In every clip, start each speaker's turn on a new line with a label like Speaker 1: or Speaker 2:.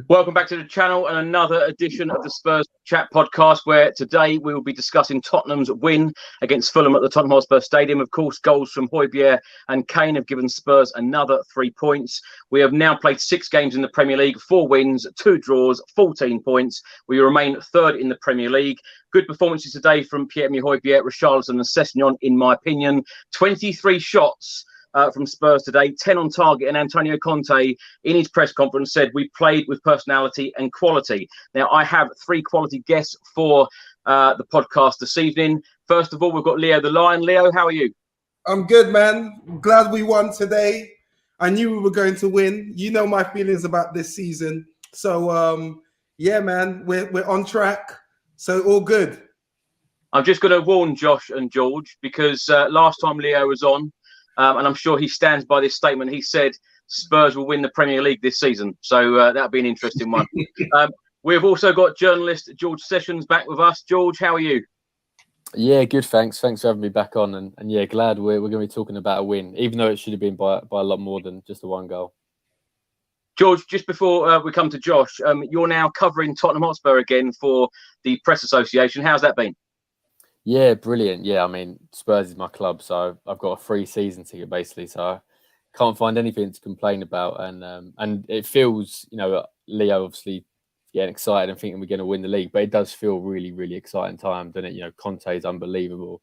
Speaker 1: Welcome back to the channel and another edition of the Spurs Chat podcast, where today we will be discussing Tottenham's win against Fulham at the Tottenham Hotspur Stadium. Of course, goals from Hojbjerg and Kane have given Spurs another 3 points. We have now played 6 games in the Premier League, 4 wins, 2 draws, 14 points. We remain third in the Premier League. Good performances today from Pierre-Emile Hojbjerg, Richarlison and Sessegnon, in my opinion. 23 shots from Spurs today, 10 on target, and Antonio Conte in his press conference said we played with personality and quality. Now, I have 3 quality guests for the podcast this evening. First of all, we've got Leo the Lion. Leo, how are you?
Speaker 2: I'm good, man. I'm glad we won today. I knew we were going to win. You know my feelings about this season. So, yeah, man, we're on track. So all good.
Speaker 1: I'm just going to warn Josh and George, because last time Leo was on, and I'm sure he stands by this statement, he said Spurs will win the Premier League this season. So that'll be an interesting one. We've also got journalist George Sessions back with us. George, how are you?
Speaker 3: Yeah, good, thanks. Thanks for having me back on. And yeah, glad we're going to be talking about a win, even though it should have been by a lot more than just the 1 goal.
Speaker 1: George, just before we come to Josh, you're now covering Tottenham Hotspur again for the Press Association. How's that been?
Speaker 3: Yeah, brilliant. Yeah, I mean, Spurs is my club, so I've got a free season ticket basically, so I can't find anything to complain about. And it feels, you know, Leo obviously getting excited and thinking we're going to win the league, but it does feel really, really exciting time, doesn't it? You know, Conte is unbelievable.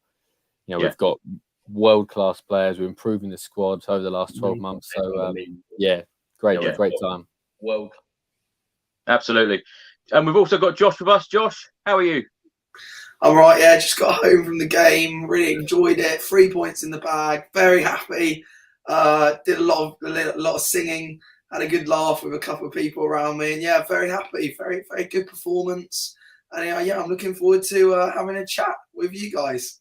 Speaker 3: You know, We've got world-class players. We're improving the squad over the last 12 months. So, yeah, great time.
Speaker 1: Well, absolutely. And we've also got Josh with us. Josh, how are you?
Speaker 4: All right, yeah, just got home from the game, really enjoyed it. 3 points in the bag, very happy. Did a lot of singing, had a good laugh with a couple of people around me, and yeah, very happy. Very, very good performance. And yeah, I'm looking forward to having a chat with you guys.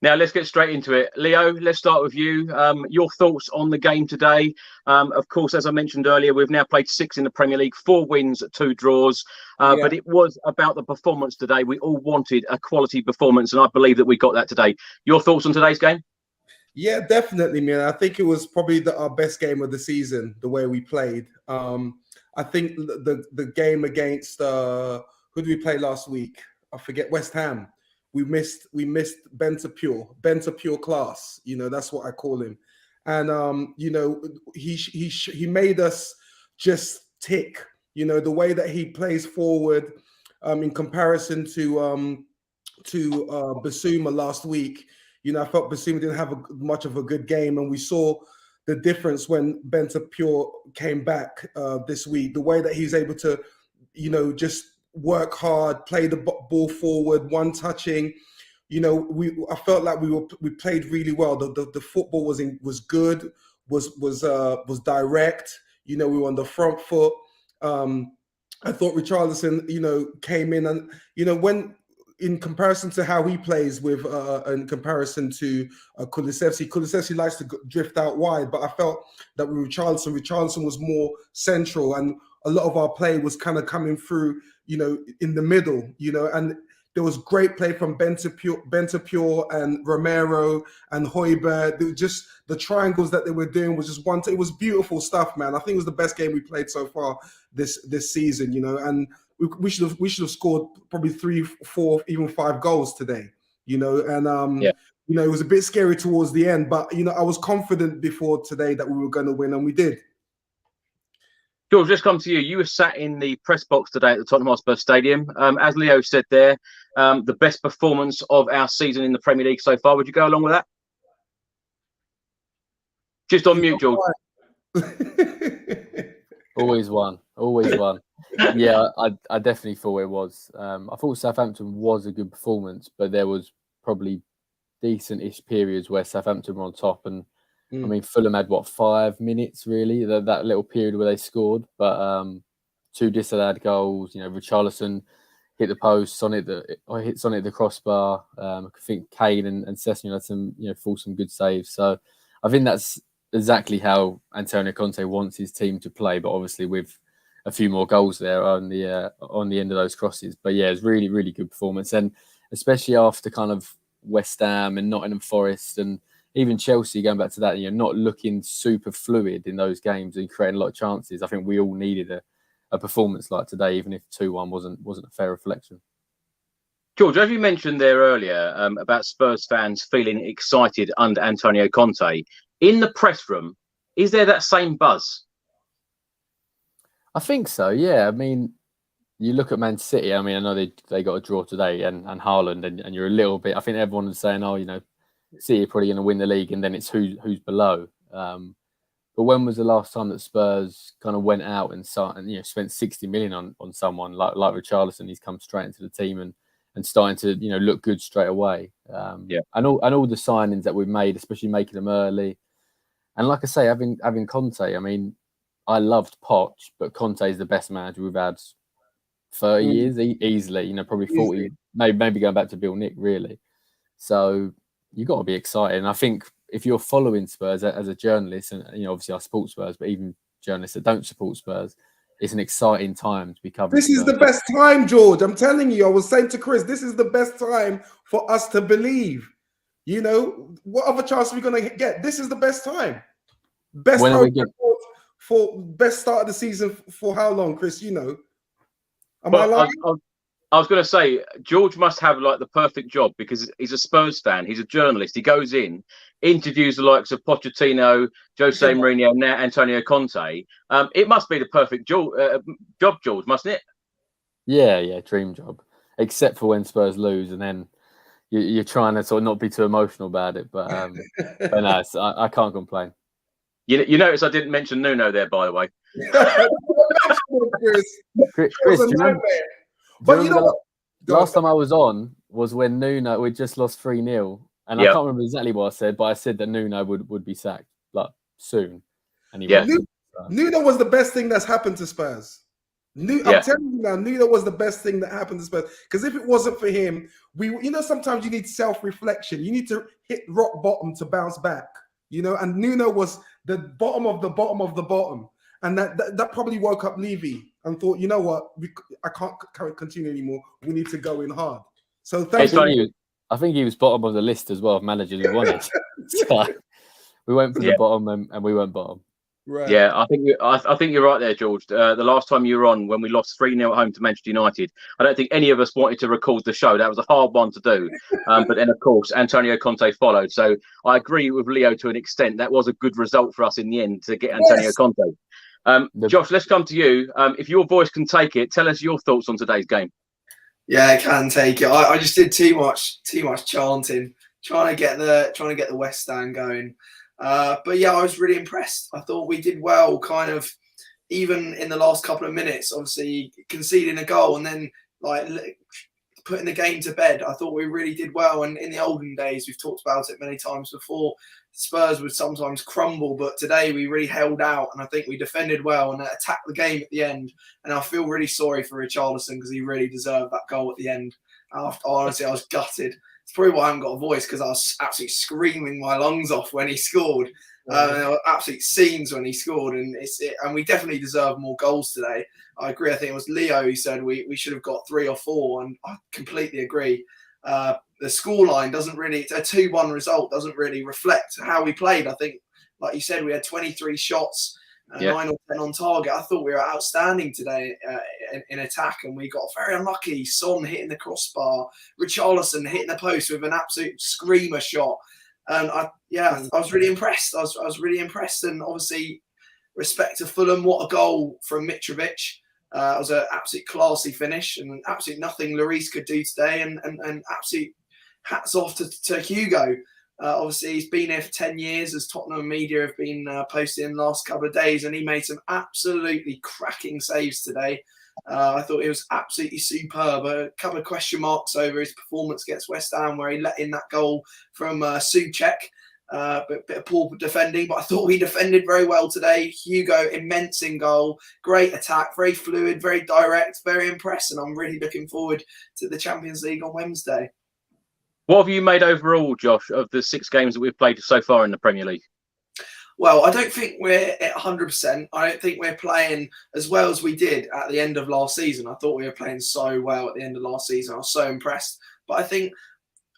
Speaker 1: Now, let's get straight into it. Leo, let's start with you. Your thoughts on the game today. Of course, as I mentioned earlier, we've now played 6 in the Premier League, 4 wins, 2 draws. But it was about the performance today. We all wanted a quality performance, and I believe that we got that today. Your thoughts on today's game?
Speaker 2: Yeah, definitely, man. I think it was probably our best game of the season, the way we played. I think the game against, who did we play last week? I forget, West Ham. We missed Bentancur class. You know, that's what I call him. And you know, he made us just tick. You know, the way that he plays forward, in comparison to Basuma last week. You know, I felt Basuma didn't have much of a good game, and we saw the difference when Bentancur came back this week. The way that he's able to, you know, just work hard, play the ball forward, one touching. You know, I felt like we played really well. The football was good, was direct. You know, we were on the front foot. I thought Richarlison, you know, came in, and you know, when in comparison to how he plays with in comparison to Kulusevski likes to drift out wide, but I felt that with Richarlison was more central, and a lot of our play was kind of coming through, you know, in the middle, you know, and there was great play from Bentancur and Romero and Hojbjerg. Just the triangles that they were doing was just it was beautiful stuff, man. I think it was the best game we played so far this season, you know, and we should have scored probably 3, 4, even 5 goals today, you know, and you know, it was a bit scary towards the end, but you know, I was confident before today that we were going to win, and we did.
Speaker 1: George, let's come to you. You were sat in the press box today at the Tottenham Hotspur Stadium. As Leo said there, the best performance of our season in the Premier League so far. Would you go along with that? Just on mute, George.
Speaker 3: Always one. Yeah, I definitely thought it was. I thought Southampton was a good performance, but there was probably decent-ish periods where Southampton were on top, and I mean, Fulham had 5 minutes really, that little period where they scored, but 2 disallowed goals. You know, Richarlison hit the post, hits on it the crossbar. I think Kane and Sessegnon had some, you know, some good saves. So I think that's exactly how Antonio Conte wants his team to play, but obviously with a few more goals there on the end of those crosses. But yeah, it's really, really good performance, and especially after kind of West Ham and Nottingham Forest and even Chelsea, going back to that, you know, not looking super fluid in those games and creating a lot of chances. I think we all needed a performance like today, even if 2-1 wasn't a fair reflection.
Speaker 1: George, as you mentioned there earlier about Spurs fans feeling excited under Antonio Conte, in the press room, is there that same buzz?
Speaker 3: I think so, yeah. I mean, you look at Man City, I mean, I know they got a draw today and Haaland, and you're a little bit, I think everyone is saying, oh, you know, City are probably going to win the league, and then it's who's below. But when was the last time that Spurs kind of went out and spent 60 million on someone like Richarlison? He's come straight into the team and starting to look good straight away. And all the signings that we've made, especially making them early, and like I say, having Conte. I mean, I loved Poch, but Conte is the best manager we've had 30 years easily. Probably 40, easily. maybe going back to Bill Nick, really. So you got to be excited. And I think if you're following Spurs as a journalist, and obviously I support Spurs, but even journalists that don't support Spurs, it's an exciting time to be covering.
Speaker 2: This is the best time, George. I'm telling you. I was saying to Chris, this is the best time for us to believe. What other chance are we going to get? This is the best time. Best time for best start of the season for how long, Chris? Am I lying?
Speaker 1: I was going to say, George must have like the perfect job because he's a Spurs fan. He's a journalist. He goes in, interviews the likes of Pochettino, Jose Mourinho, now Antonio Conte. It must be the perfect job, George, mustn't it?
Speaker 3: Yeah, dream job. Except for when Spurs lose, and then you're trying to sort of not be too emotional about it. But no, I can't complain.
Speaker 1: You notice I didn't mention Nuno there, by the way.
Speaker 3: Chris, do you remember? But last time I was on was when Nuno, we just lost 3-0. And I can't remember exactly what I said, but I said that Nuno would be sacked soon. And
Speaker 2: Nuno was the best thing that's happened to Spurs. I'm telling you now, Nuno was the best thing that happened to Spurs. Because if it wasn't for him, sometimes you need self-reflection. You need to hit rock bottom to bounce back. And Nuno was the bottom of the bottom of the bottom. And that probably woke up Levy and thought, you know what, I can't continue anymore. We need to go in hard. So thank you.
Speaker 3: I think he was bottom of the list as well of managers who wanted. So we went for the bottom and we went bottom.
Speaker 2: Right.
Speaker 1: Yeah, I think you're right there, George. The last time you were on, when we lost 3-0 at home to Manchester United, I don't think any of us wanted to record the show. That was a hard one to do. But then, of course, Antonio Conte followed. So I agree with Leo to an extent. That was a good result for us in the end to get Antonio Conte. Josh, let's come to you. If your voice can take it, tell us your thoughts on today's game.
Speaker 4: Yeah, I can take it. I just did too much chanting, trying to get the West Stand going. But yeah, I was really impressed. I thought we did well, kind of, even in the last couple of minutes. Obviously, conceding a goal and then putting the game to bed. I thought we really did well. And in the olden days, we've talked about it many times before, Spurs would sometimes crumble, but today we really held out, and I think we defended well and attacked the game at the end. And I feel really sorry for Richarlison because he really deserved that goal at the end. Honestly, I was gutted. It's probably why I haven't got a voice, because I was absolutely screaming my lungs off when he scored. There were absolute scenes when he scored, and we definitely deserve more goals today. I agree. I think it was Leo who said we should have got 3 or 4, and I completely agree. The scoreline doesn't really, a 2-1 result doesn't really reflect how we played. I think, like you said, we had 23 shots, 9 or 10 on target. I thought we were outstanding today in attack, and we got very unlucky. Son hitting the crossbar, Richarlison hitting the post with an absolute screamer shot. And I was really impressed. I was really impressed, and obviously, respect to Fulham. What a goal from Mitrovic. It was an absolute classy finish, and absolutely nothing Lloris could do today, and absolute hats off to Hugo. Obviously, he's been here for 10 years, as Tottenham media have been posting in the last couple of days, and he made some absolutely cracking saves today. I thought it was absolutely superb. A couple of question marks over his performance against West Ham, where he let in that goal from Souček. Bit of poor defending, but I thought we defended very well today. Hugo, immense in goal, great attack, very fluid, very direct, very impressed, and I'm really looking forward to the Champions League on Wednesday.
Speaker 1: What have you made overall, Josh, of the 6 games that we've played so far in the Premier League?
Speaker 4: Well, I don't think we're at 100%. I don't think we're playing as well as we did at the end of last season. I thought we were playing so well at the end of last season. I was so impressed. But I think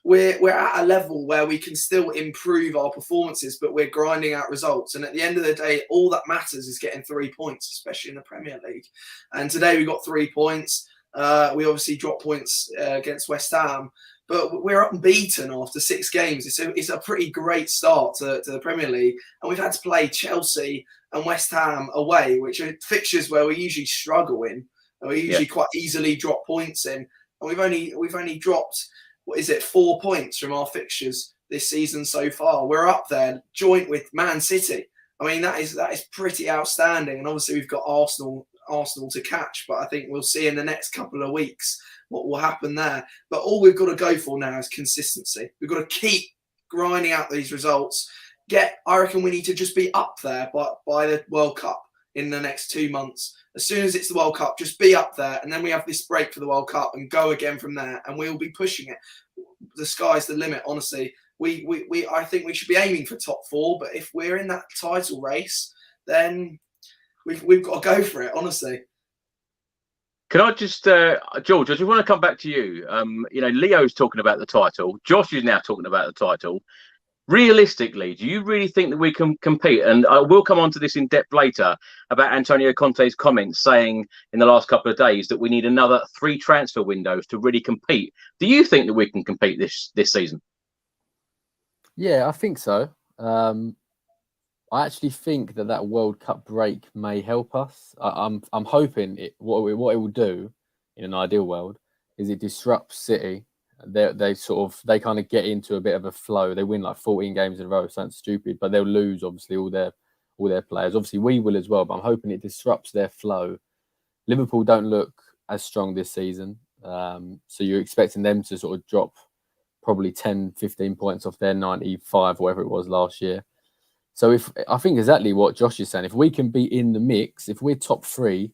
Speaker 4: we're at a level where we can still improve our performances, but we're grinding out results. And at the end of the day, all that matters is getting 3 points, especially in the Premier League. And today we got 3 points. We obviously dropped points against West Ham, but we're unbeaten after 6 games. It's a pretty great start to the Premier League. And we've had to play Chelsea and West Ham away, which are fixtures where we usually struggle in. And we usually quite easily drop points in. And we've only dropped, 4 points from our fixtures this season so far. We're up there joint with Man City. I mean, that is pretty outstanding. And obviously we've got Arsenal to catch, but I think we'll see in the next couple of weeks what will happen there. But all we've got to go for now is consistency. We've got to keep grinding out these results. I reckon we need to just be up there by the World Cup in the next 2 months. As soon as it's the World Cup, just be up there, and then we have this break for the World Cup and go again from there, and we'll be pushing it. The sky's the limit, honestly. I think we should be aiming for top 4, but if we're in that title race, then we've got to go for it, honestly.
Speaker 1: Can I just, George, I just want to come back to you. Leo's talking about the title. Josh is now talking about the title. Realistically, do you really think that we can compete? And I will come on to this in depth later about Antonio Conte's comments saying in the last couple of days that we need another 3 transfer windows to really compete. Do you think that we can compete this season?
Speaker 3: Yeah, I think so. I actually think that World Cup break may help us. I'm hoping what it will do in an ideal world is it disrupts City. They kind of get into a bit of a flow. They win like 14 games in a row, sounds stupid, but they'll lose obviously all their players. Obviously we will as well, but I'm hoping it disrupts their flow. Liverpool don't look as strong this season, so you're expecting them to sort of drop probably 10, 15 points off their 95, whatever it was last year. So I think exactly what Josh is saying, if we can be in the mix, if we're top 3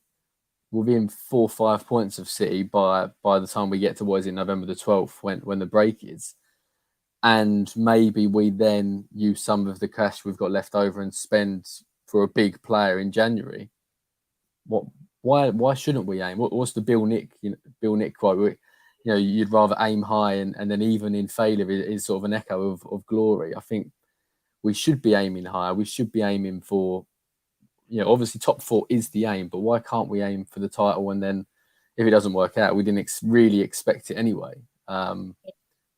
Speaker 3: within 4 or 5 points of City by the time we get to November the 12th when the break is, and maybe we then use some of the cash we've got left over and spend for a big player in January. Why shouldn't we aim? What's the Bill Nick quote? You'd rather aim high and then even in failure is sort of an echo of glory. I think we should be aiming higher. We should be aiming for, obviously top 4 is the aim, but why can't we aim for the title? And then if it doesn't work out, we didn't really expect it anyway.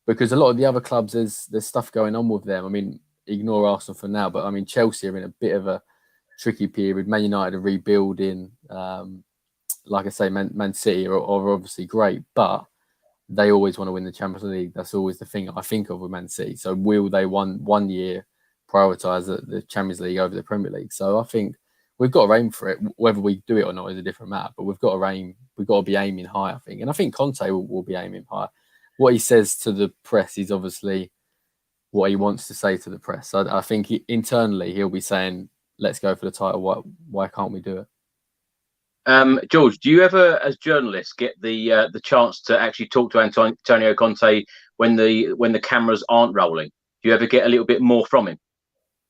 Speaker 3: Because a lot of the other clubs, there's stuff going on with them. I mean, ignore Arsenal for now, but I mean, Chelsea are in a bit of a tricky period. Man United are rebuilding. Like I say, Man City are obviously great, but they always want to win the Champions League. That's always the thing I think of with Man City. So will they one year prioritise the Champions League over the Premier League? So I think we've got to aim for it. Whether we do it or not is a different matter, but we've got to be aiming high, I think. And I think Conte will be aiming high. What he says to the press is obviously what he wants to say to the press. I think internally he'll be saying, let's go for the title. Why can't we do it?
Speaker 1: George, do you ever, as journalists, get the chance to actually talk to Antonio Conte when the cameras aren't rolling? Do you ever get a little bit more from him?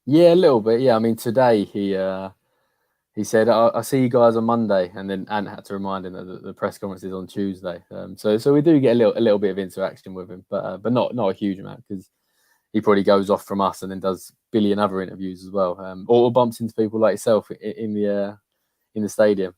Speaker 1: Yeah,
Speaker 3: a little bit. Yeah, I mean, today he said, "I'll see you guys on Monday," and then Ant had to remind him that the press conference is on Tuesday. So we do get a little bit of interaction with him, but not a huge amount, because he probably goes off from us and then does a billion other interviews as well, or bumps into people like yourself in the stadium.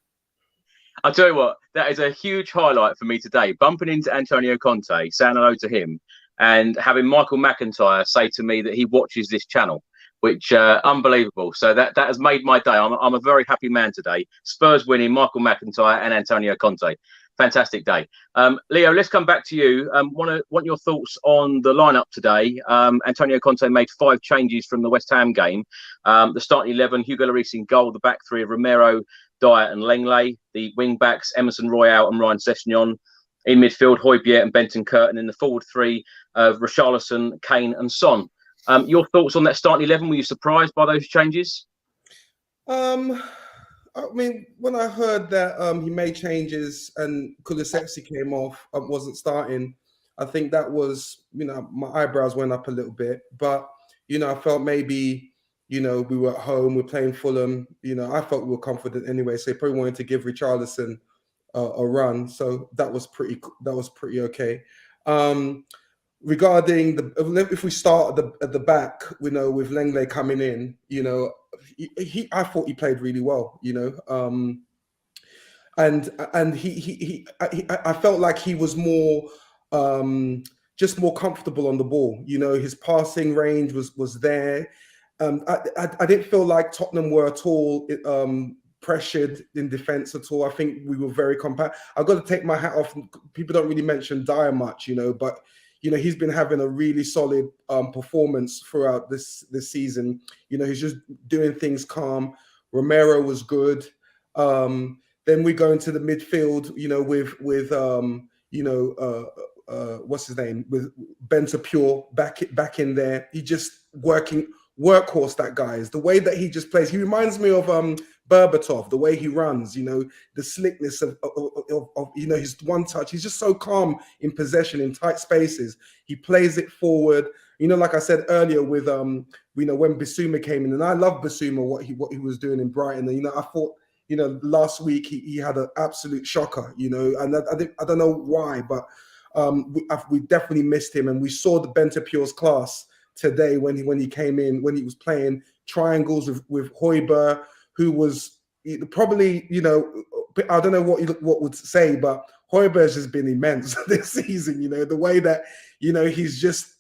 Speaker 1: I'll tell you what, that is a huge highlight for me today, bumping into Antonio Conte, saying hello to him, and having Michael McIntyre say to me that he watches this channel, which unbelievable. So that has made my day. I'm a very happy man today. Spurs winning, Michael McIntyre and Antonio Conte. Fantastic day. Leo, let's come back to you. Want your thoughts on the lineup today. Antonio Conte made 5 changes from the West Ham game. The starting 11, Hugo Lloris in goal, the back 3 of Romero, Dyer and Lenglet, the wing backs Emerson Royale and Ryan Sessegnon, in midfield Hojbjerg and Benton Curtin, in the forward 3 of Richarlison, Kane and Son. Your thoughts on that starting 11? Were you surprised by those changes?
Speaker 2: I mean, when I heard that he made changes and Kulusevski came off, wasn't starting, I think that was, my eyebrows went up a little bit. But, I felt maybe, we were at home, we're playing Fulham. I felt we were confident anyway. So they probably wanted to give Richarlison a run. So that was pretty okay. regarding if we start at the back, you know, with Lenglet coming in, you know, I thought he played really well, you know, and I felt like he was more just more comfortable on the ball. You know, his passing range was there. I didn't feel like Tottenham were at all pressured in defence at all. I think we were very compact. I've got to take my hat off. People don't really mention Dyer much, you know, but you know, he's been having a really solid performance throughout this season. You know, he's just doing things calm. Romero was good. Then we go into the midfield, you know, with you know, what's his name, with Bentancur back in there. He just workhorse, that guy is. The way that he just plays, he reminds me of Berbatov, the way he runs, you know, the slickness of you know, his one touch. He's just so calm in possession in tight spaces. He plays it forward. You know, like I said earlier with you know, when Bissouma came in, and I love Bissouma, what he was doing in Brighton. And, you know, I thought, you know, last week he had an absolute shocker, you know, and I don't know why, but we definitely missed him, and we saw the Bentancur's class today when he came in, when he was playing triangles with Hojbjerg, who was probably, you know, I don't know what would say, but Hojbjerg has been immense this season. You know, the way that, you know, he just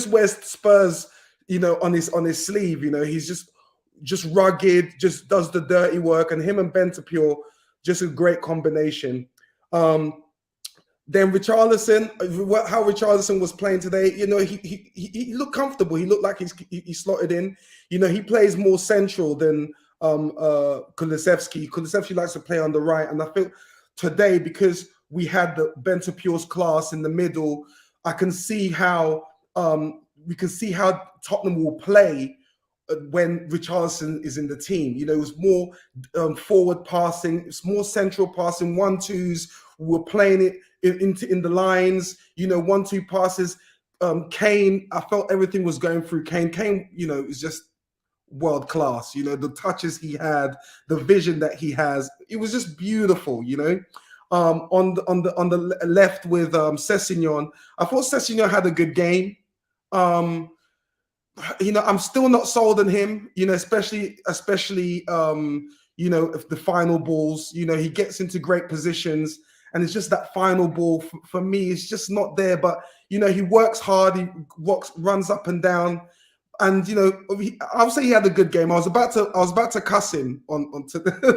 Speaker 2: wears Spurs, you know, on his sleeve. You know, he's just rugged, just does the dirty work, and him and Bentancur, just a great combination. Then Richarlison, how Richarlison was playing today, you know, he looked comfortable. He looked like he slotted in. You know, he plays more central than Kulusevski. Kulusevski likes to play on the right, and I feel today, because we had the Bentancur's class in the middle, I can see how Tottenham will play when Richarlison is in the team. You know, it was more forward passing, it's more central passing, 1-2s. We're playing it in the lines, you know, 1-2 passes. Kane, I felt everything was going through Kane. Kane, you know, is just world class. You know, the touches he had, the vision that he has, it was just beautiful. You know, on the left with Sessegnon, I thought Sessegnon had a good game. You know, I'm still not sold on him. You know, especially you know, if the final balls. You know, he gets into great positions, and it's just that final ball for me, it's just not there. But you know, he works hard. He runs up and down, and you know, I would say he had a good game. I was about to cuss him on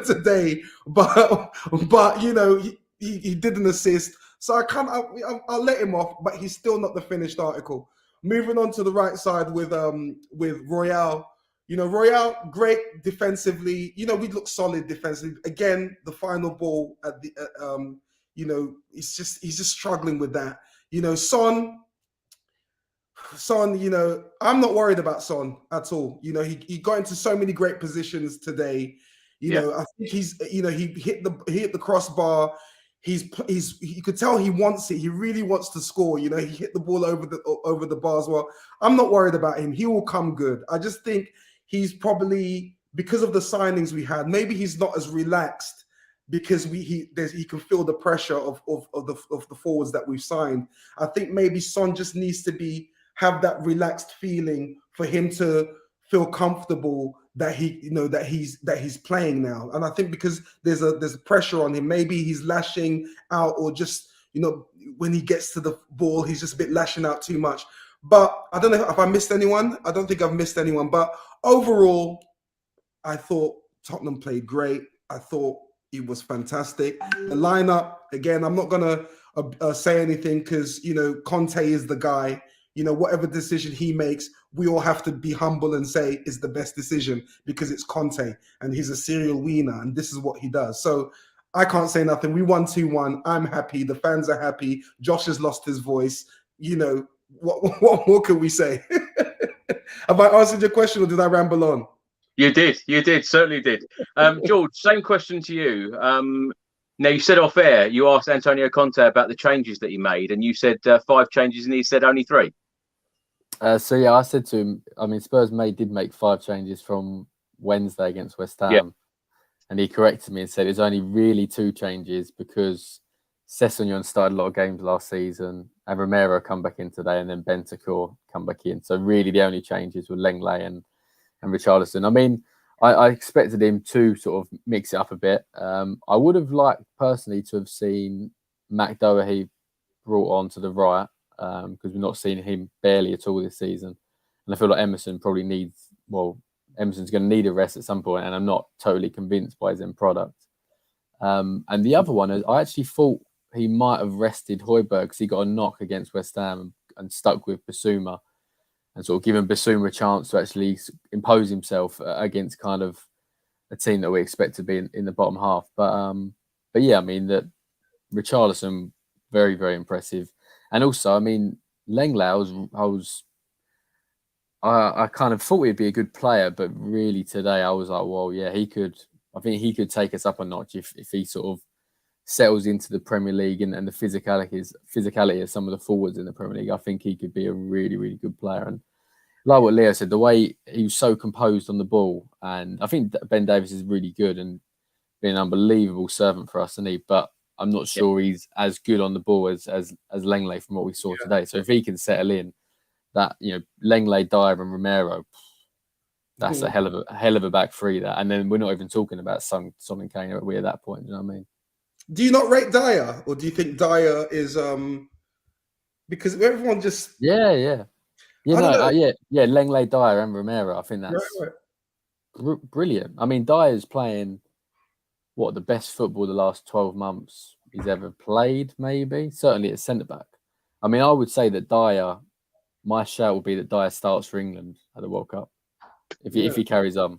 Speaker 2: today, but you know, he did an assist, so I'll let him off. But he's still not the finished article. Moving on to the right side with Royale. You know, Royale, great defensively. You know, we look solid defensively. Again, the final ball at the you know, he's just struggling with that. You know, Son, you know, I'm not worried about Son at all. You know, he got into so many great positions today. You know, I think you know, he hit the crossbar. You could tell he wants it. He really wants to score. You know, he hit the ball over the bar as well. I'm not worried about him. He will come good. I just think he's probably, because of the signings we had, maybe he's not as relaxed, because he can feel the pressure of the forwards that we've signed. I think maybe Son just needs to have that relaxed feeling for him to feel comfortable that he's playing now. And I think because there's a pressure on him, maybe he's lashing out, or just, you know, when he gets to the ball, he's just a bit lashing out too much. But I don't know if I missed anyone. I don't think I've missed anyone. But overall, I thought Tottenham played great. I thought it was fantastic. The lineup, again, I'm not gonna say anything, because you know, Conte is the guy. You know, whatever decision he makes, we all have to be humble and say it's the best decision, because it's Conte and he's a serial winner, and this is what he does. So I can't say nothing. We won 2-1. I'm happy. The fans are happy. Josh has lost his voice. You know, what more can we say? Have I answered your question, or did I ramble on?
Speaker 1: You did, certainly did. George, same question to you. Now, you said off air, you asked Antonio Conte about the changes that he made, and you said 5 changes, and he said only 3.
Speaker 3: So yeah, I said to him, I mean, Spurs did make 5 changes from Wednesday against West Ham, and he corrected me and said it's only really 2 changes, because Sessegnon started a lot of games last season, and Romero come back in today, and then Bentancur come back in. So really the only changes were Lenglet and Richarlison. I mean, I expected him to sort of mix it up a bit. I would have liked personally to have seen Mac Doherty brought on to the right, because we've not seen him barely at all this season. And I feel like Emerson's going to need a rest at some point, and I'm not totally convinced by his end product. And the other one is, I actually thought he might have rested Hojbjerg because he got a knock against West Ham and stuck with Bissouma and sort of given Bissouma a chance to actually impose himself against kind of a team that we expect to be in the bottom half. But yeah, I mean, that Richarlison, very, very impressive. And also, I mean, Lenglet, I kind of thought he'd be a good player, but really today I was like, well, yeah, I think he could take us up a notch if he sort of settles into the Premier League and the physicality of some of the forwards in the Premier League. I think he could be a really, really good player. And like what Leo said, the way he was so composed on the ball, and I think Ben Davies is really good and been an unbelievable servant for us, isn't he? But I'm not sure he's as good on the ball as Lenglet from what we saw today. So if he can settle in, that, you know, Lenglet, Dyer and Romero, that's a hell of a back three, that. And then we're not even talking about Son and Kane at that point. You know what I mean?
Speaker 2: Do you not rate Dyer, or do you think Dyer is because everyone just
Speaker 3: Lenglet, Dyer and Romero. I think that's brilliant. I mean, Dyer's playing the best football the last 12 months he's ever played, maybe certainly at centre back. I mean, I would say that Dyer. My shout would be that Dyer starts for England at the World Cup if he carries on,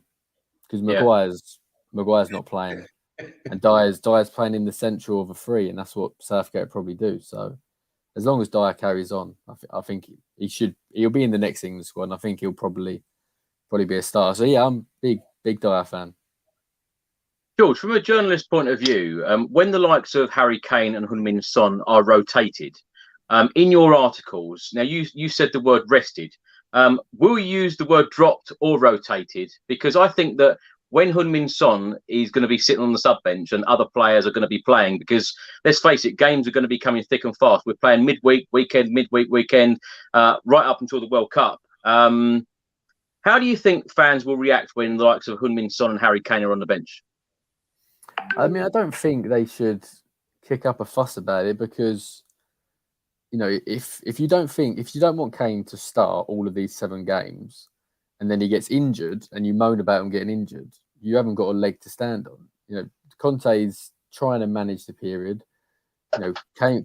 Speaker 3: because Maguire's not playing, and Dyer's playing in the central of a three, and that's what Southgate probably do. So as long as Dyer carries on, I think he'll be in the next England squad, and I think he'll probably be a starter. So yeah, I'm big Dyer fan.
Speaker 1: George, from a journalist point of view, when the likes of Harry Kane and Heung-min Son are rotated, in your articles, now you said the word rested. Will you use the word dropped or rotated? Because I think that when Heung-min Son is going to be sitting on the sub bench and other players are going to be playing, because let's face it, games are going to be coming thick and fast. We're playing midweek, weekend, right up until the World Cup. How do you think fans will react when the likes of Heung-min Son and Harry Kane are on the bench?
Speaker 3: I mean, I don't think they should kick up a fuss about it, because, you know, if you don't want Kane to start all of these 7 games and then he gets injured and you moan about him getting injured, you haven't got a leg to stand on. You know, Conte's trying to manage the period. You know,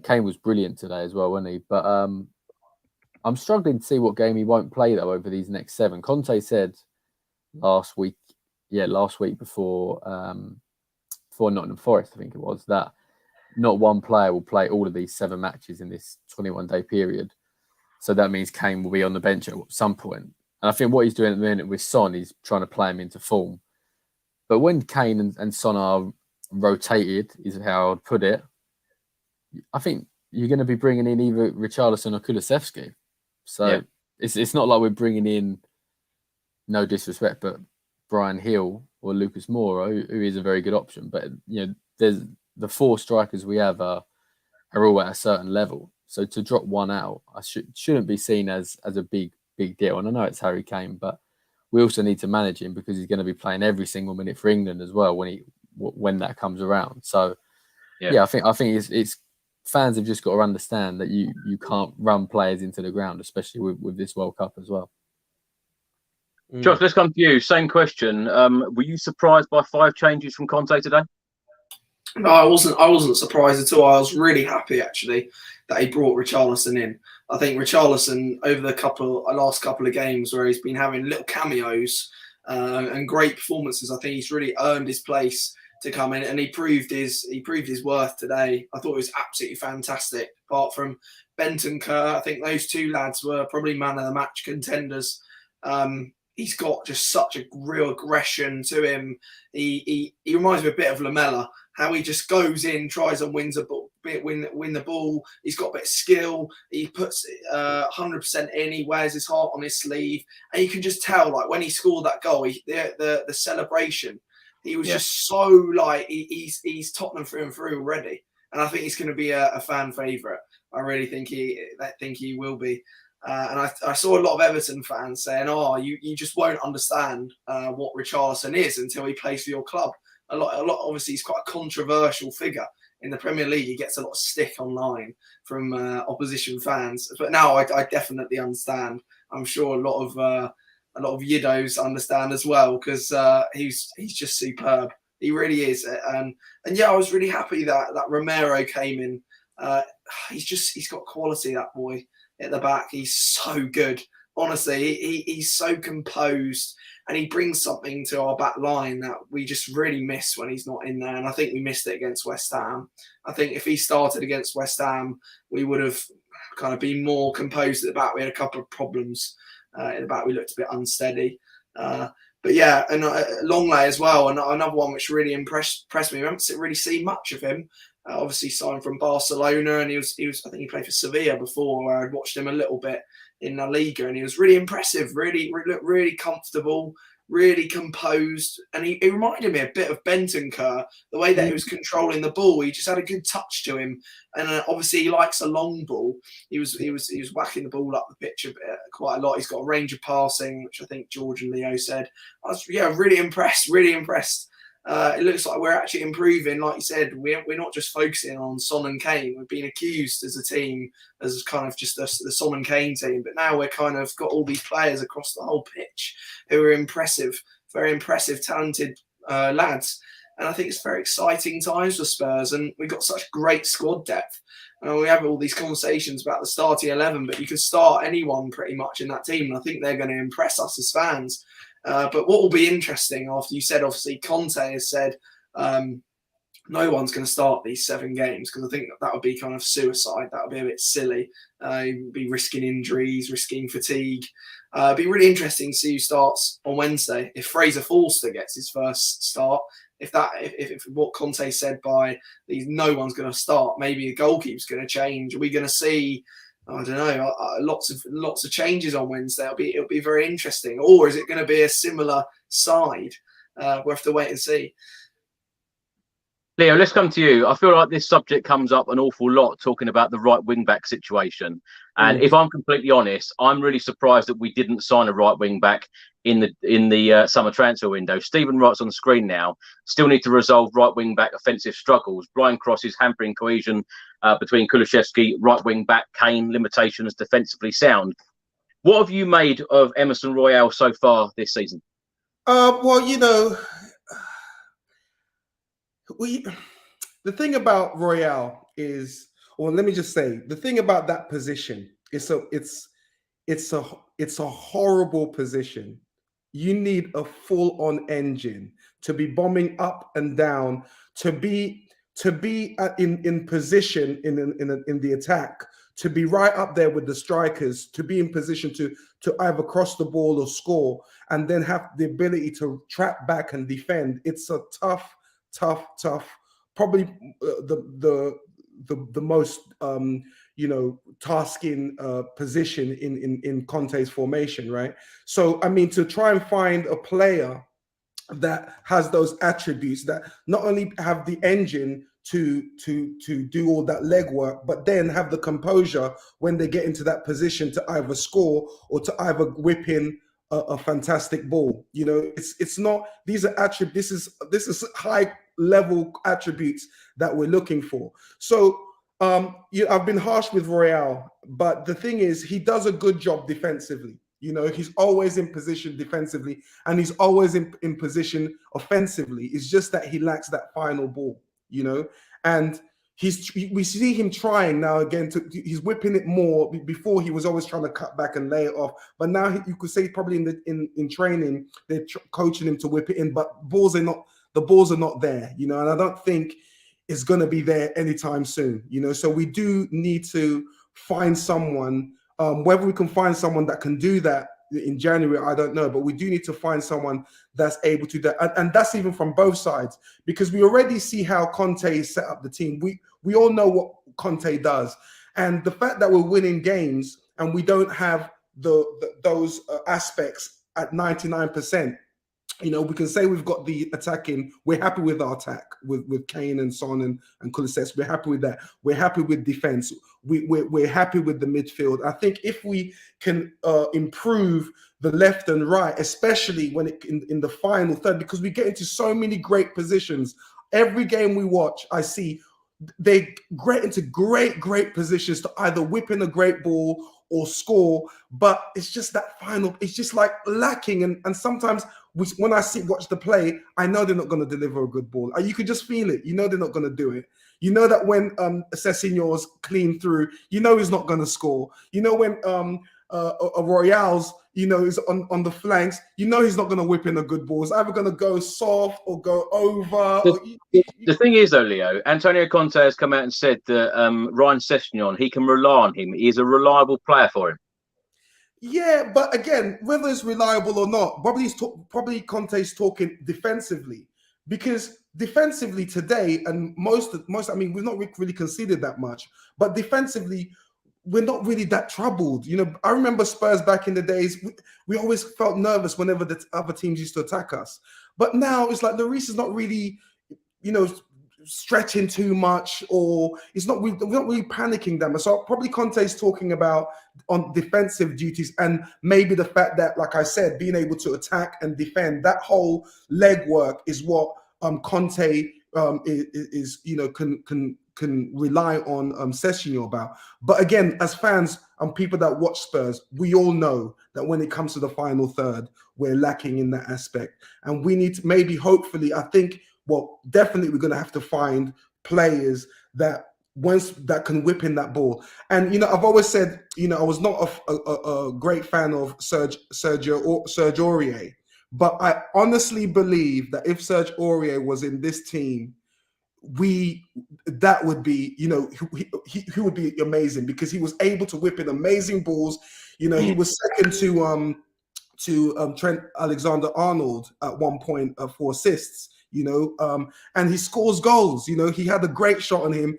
Speaker 3: Kane was brilliant today as well, wasn't he? But I'm struggling to see what game he won't play, though, over these next 7. Conte said last week before Nottingham Forest, I think it was, that not one player will play all of these 7 matches in this 21-day period. So that means Kane will be on the bench at some point. And I think what he's doing at the minute with Son, he's trying to play him into form. But when Kane and Son are rotated, is how I'd put it, I think you're going to be bringing in either Richarlison or Kulusevski. So it's not like we're bringing in, no disrespect, but Brian Hill or Lucas Moura, who is a very good option. But, you know, there's the 4 strikers we have are all at a certain level. So to drop one out, shouldn't be seen as a big deal. And I know it's Harry Kane, but we also need to manage him because he's going to be playing every single minute for England as well when that comes around. So I think it's fans have just got to understand that you can't run players into the ground, especially with this World Cup as well.
Speaker 1: Josh, let's come to you. Same question. Were you surprised by 5 changes from Conte today?
Speaker 4: No, I wasn't surprised at all. I was really happy, actually, that he brought Richarlison in. I think Richarlison, over the last couple of games where he's been having little cameos and great performances, I think he's really earned his place to come in, and he proved his worth today. I thought it was absolutely fantastic. Apart from Bentancur, I think those 2 lads were probably man of the match contenders. He's got just such a real aggression to him. He reminds me a bit of Lamela, how he just goes in, tries and win the ball. He's got a bit of skill. He puts 100% in. He wears his heart on his sleeve, and you can just tell, like, when he scored that goal, the celebration. He was just so like he's Tottenham through and through already. and I think he's going to be a fan favourite. I really think he will be. And I saw a lot of Everton fans saying, "Oh, you just won't understand what Richarlison is until he plays for your club." A lot. Obviously, he's quite a controversial figure in the Premier League. He gets a lot of stick online from opposition fans, but now I definitely understand. I'm sure a lot of Yidos understand as well, because he's just superb. He really is. And yeah, I was really happy that Romero came in. He's got quality, that boy at the back. He's so good. Honestly, he's so composed, and he brings something to our back line that we just really miss when he's not in there. And I think we missed it against West Ham. I think if he started against West Ham, we would have kind of been more composed at the back. We had a couple of problems at the back. We looked a bit unsteady. But yeah, and Longley as well, and another one which really impressed me. We haven't really seen much of him. Obviously signed from Barcelona, and he was I think he played for Sevilla before, where I'd watched him a little bit in La Liga, and he was really impressive, really comfortable, really composed, and he reminded me a bit of Bentancur, the way that he was controlling the ball. He just had a good touch to him, and obviously he likes a long ball. He was whacking the ball up the pitch quite a lot. He's got a range of passing, which I think George and Leo said. I was really impressed. It looks like we're actually improving. Like you said, we're not just focusing on Son and Kane. We've been accused as a team as kind of just the Son and Kane team, but now we're kind of got all these players across the whole pitch who are impressive, very impressive, talented lads. And I think it's very exciting times for Spurs, and we've got such great squad depth. We have all these conversations about the starting 11, but you can start anyone pretty much in that team, and I think they're going to impress us as fans. But what will be interesting, after you said, obviously, Conte has said no one's going to start these 7 games, because I think that would be kind of suicide. That would be a bit silly. You'd be risking injuries, risking fatigue. It'd be really interesting to see who starts on Wednesday. If Fraser Forster gets his first start, if what Conte said by these, no one's going to start, maybe the goalkeeper's going to change. Are we going to see, I don't know, lots of changes on Wednesday? It'll be very interesting. Or is it going to be a similar side? We'll have to wait and see.
Speaker 1: Leo, let's come to you. I feel like this subject comes up an awful lot, talking about the right wing back situation. And if I'm completely honest, I'm really surprised that we didn't sign a right wing back in the summer transfer window. Stephen writes on the screen now, still need to resolve right wing back offensive struggles. Blind crosses hampering cohesion between Kulusevski, right wing back, Kane, limitations defensively sound. What have you made of Emerson Royale so far this season?
Speaker 2: Well, you know, the thing about Royale is, or let me just say, the thing about that position is, it's a horrible position. You need a full-on engine to be bombing up and down, to be in position in the attack, to be right up there with the strikers, to be in position to either cross the ball or score, and then have the ability to trap back and defend. It's a tough, probably the most tasking position in Conte's formation, right? So I mean, to try and find a player that has those attributes, that not only have the engine to do all that legwork, but then have the composure when they get into that position to either score or to either whip in a fantastic ball. You know, it's not, these are attributes, this is high level attributes that we're looking for. So I've been harsh with Royale, but the thing is, he does a good job defensively. You know, he's always in position defensively, and he's always in position offensively. It's just that he lacks that final ball, you know, and we see him trying now again he's whipping it more. Before, he was always trying to cut back and lay it off, but now you could say probably in training they're coaching him to whip it in, but the balls are not there, you know, and I don't think it's going to be there anytime soon, you know. So we do need to find someone. Whether we can find someone that can do that in January, I don't know, but we do need to find someone that's able to do that, and that's even from both sides, because we already see how Conte set up the team. We all know what Conte does, and the fact that we're winning games and we don't have those aspects at 99%. you know, we can say we've got the attacking. We're happy with our attack with Kane and Son and Kulusevski. We're happy with that. We're happy with defense. We're happy with the midfield. I think if we can improve the left and right, especially when in the final third, because we get into so many great positions. Every game we watch, I see they get into great positions to either whip in a great ball or score, but it's just that final, it's just like lacking. And sometimes when I watch the play, I know they're not going to deliver a good ball. You can just feel it. You know they're not going to do it. You know that when Sessignor's clean through, you know he's not going to score. You know when Royale's, you know, is on the flanks, you know he's not going to whip in a good ball. It's either going to go soft or go over.
Speaker 1: The thing is, though, Leo, Antonio Conte has come out and said that Ryan Sessegnon, he can rely on him. He is a reliable player for him.
Speaker 2: Yeah, but again, whether it's reliable or not, probably Conte's talking defensively, because defensively today, and most, I mean, we've not really conceded that much, but defensively, we're not really that troubled. You know, I remember Spurs back in the days, we always felt nervous whenever the other teams used to attack us. But now it's like Lloris is not really, you know, stretching too much, or we're not really panicking them. So probably Conte's talking about on defensive duties, and maybe the fact that, like I said, being able to attack and defend, that whole leg work is what Conte is, you know, can rely on Sessegnon about. But again, as fans and people that watch Spurs, we all know that when it comes to the final third, we're lacking in that aspect, and we need to maybe, hopefully, I think, well, definitely we're going to have to find players that can whip in that ball. And, you know, I've always said, you know, I was not a great fan of Serge Aurier, but I honestly believe that if Serge Aurier was in this team, that would be, you know, he would be amazing, because he was able to whip in amazing balls. You know, he was second to Trent Alexander-Arnold at one point for assists. You know, and he scores goals. You know, he had a great shot on him.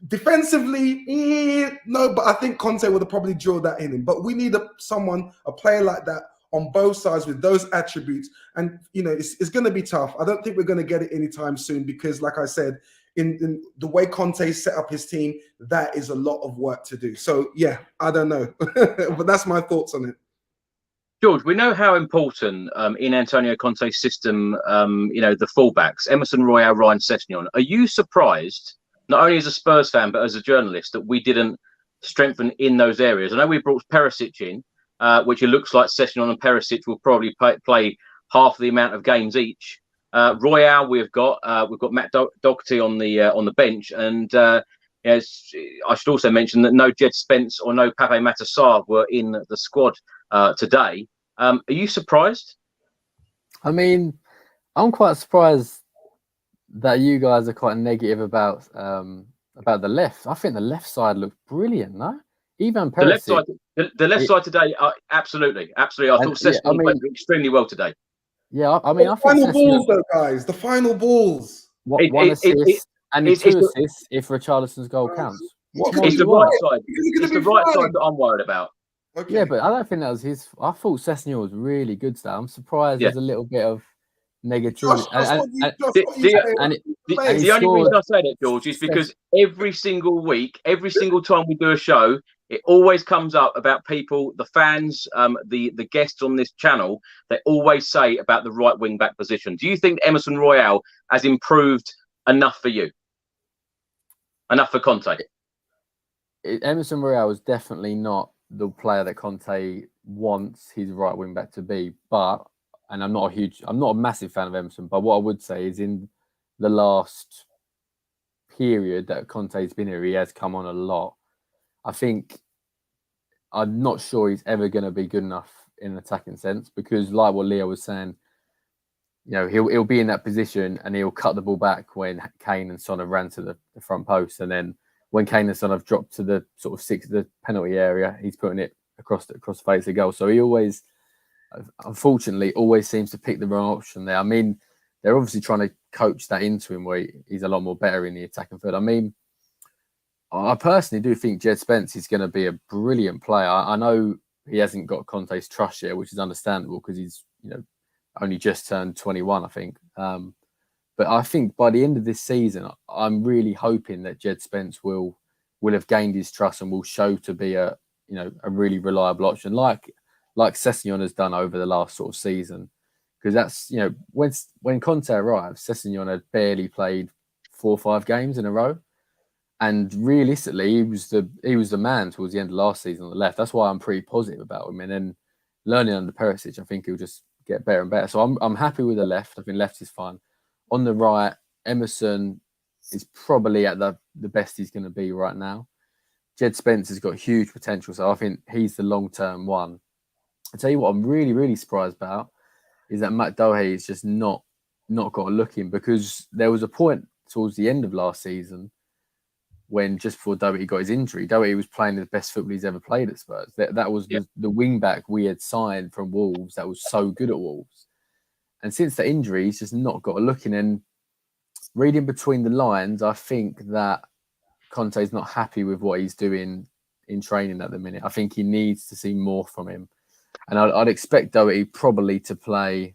Speaker 2: Defensively, no, but I think Conte would have probably drilled that in him. But we need a player like that on both sides with those attributes. And, you know, it's going to be tough. I don't think we're going to get it anytime soon, because, like I said, in the way Conte set up his team, that is a lot of work to do. So, yeah, I don't know. But that's my thoughts on it.
Speaker 1: George, we know how important in Antonio Conte's system, you know, the fullbacks, Emerson Royale, Ryan Sessegnon. Are you surprised, not only as a Spurs fan, but as a journalist, that we didn't strengthen in those areas? I know we brought Perisic in, which it looks like Sessegnon and Perisic will probably play half the amount of games each. Royale, we've got Matt Doherty on the bench, and yes, I should also mention that no Jed Spence or no Pape Matar Sarr were in the squad today. Are you surprised?
Speaker 3: I mean, I'm quite surprised that you guys are quite negative about the left. I think the left side looked brilliant, no? Even Perisic.
Speaker 1: The left side today, absolutely. I thought Sessegnon played extremely well today.
Speaker 3: Yeah, I mean,
Speaker 2: I think the final balls, though, guys. The final balls.
Speaker 3: One assist and two assists if Richarlison's goal counts.
Speaker 1: It's the right side. It's the right side that I'm worried about.
Speaker 3: Okay. Yeah, but I don't think that was his. I thought Sessegnon was really good today. I'm surprised there's a little bit of negativity.
Speaker 1: The only reason I say that, George, is because every single week, every single time we do a show, it always comes up about people, the fans, the guests on this channel. They always say about the right wing back position. Do you think Emerson Royale has improved enough for you? Enough for Conte?
Speaker 3: Emerson Royale is definitely not the player that Conte wants his right wing back to be, and I'm not a massive fan of Emerson, but what I would say is in the last period that Conte's been here, he has come on a lot. I think I'm not sure he's ever going to be good enough in an attacking sense, because like what Leo was saying, you know, he'll be in that position and he'll cut the ball back when Kane and Son have ran to the front post, and then when Kane and Son have dropped to the sort of the penalty area, he's putting it across the face of the goal. So he always, unfortunately, always seems to pick the wrong option there. I mean, they're obviously trying to coach that into him where he's a lot more better in the attacking third. I mean, I personally do think Jed Spence is going to be a brilliant player. I know he hasn't got Conte's trust yet, which is understandable because he's, you know, only just turned 21, I think. But I think by the end of this season, I'm really hoping that Jed Spence will have gained his trust and will show to be a really reliable option, like Sessegnon has done over the last sort of season. Because that's, when Conte arrived, Sessegnon had barely played 4 or 5 games in a row, and realistically, he was the man towards the end of last season on the left. That's why I'm pretty positive about him. And then learning under Perisic, I think he'll just get better and better. So I'm happy with the left. I think left is fine. On the right, Emerson is probably at the best he's going to be right now. Jed Spence has got huge potential, so I think he's the long-term one. I tell you what, I'm really, really surprised about is that Matt Doherty is just not got a look in, because there was a point towards the end of last season when, just before Doherty got his injury, Doherty was playing the best football he's ever played at Spurs. That was the wing back we had signed from Wolves that was so good at Wolves. And since the injury, he's just not got a look in. And reading between the lines, I think that Conte's not happy with what he's doing in training at the minute. I think he needs to see more from him. And I'd expect Doherty probably to play.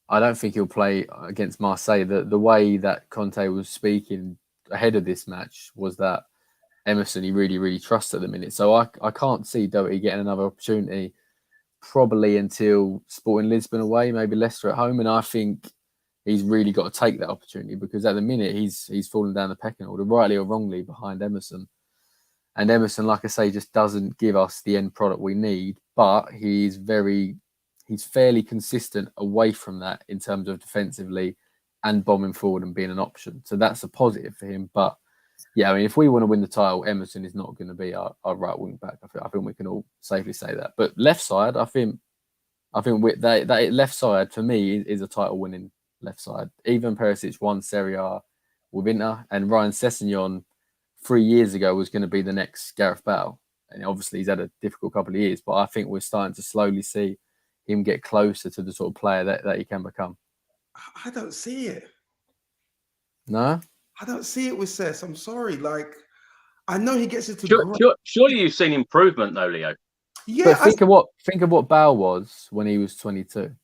Speaker 3: I don't think he'll play against Marseille. The way that Conte was speaking ahead of this match was that Emerson he really, really trusts at the minute. So I can't see Doherty getting another opportunity probably until Sporting Lisbon away, maybe Leicester at home. And I think he's really got to take that opportunity, because at the minute he's fallen down the pecking order, rightly or wrongly, behind Emerson. And Emerson, like I say, just doesn't give us the end product we need. But he's fairly consistent away from that in terms of defensively and bombing forward and being an option. So that's a positive for him. But yeah, I mean, if we want to win the title, Emerson is not going to be our right wing back. I think we can all safely say that. But left side, I think that left side for me is a title winning left side. Even Perisic won Serie A with Inter, and Ryan Sessegnon 3 years ago was going to be the next Gareth Bale. And obviously he's had a difficult couple of years, but I think we're starting to slowly see him get closer to the sort of player that he can become.
Speaker 2: I don't see it.
Speaker 3: No?
Speaker 2: I don't see it with Sess. I'm sorry. Like, I know he gets into
Speaker 1: surely you've seen improvement though, Leo.
Speaker 2: Yeah.
Speaker 3: But think of what Bale was when he was 22.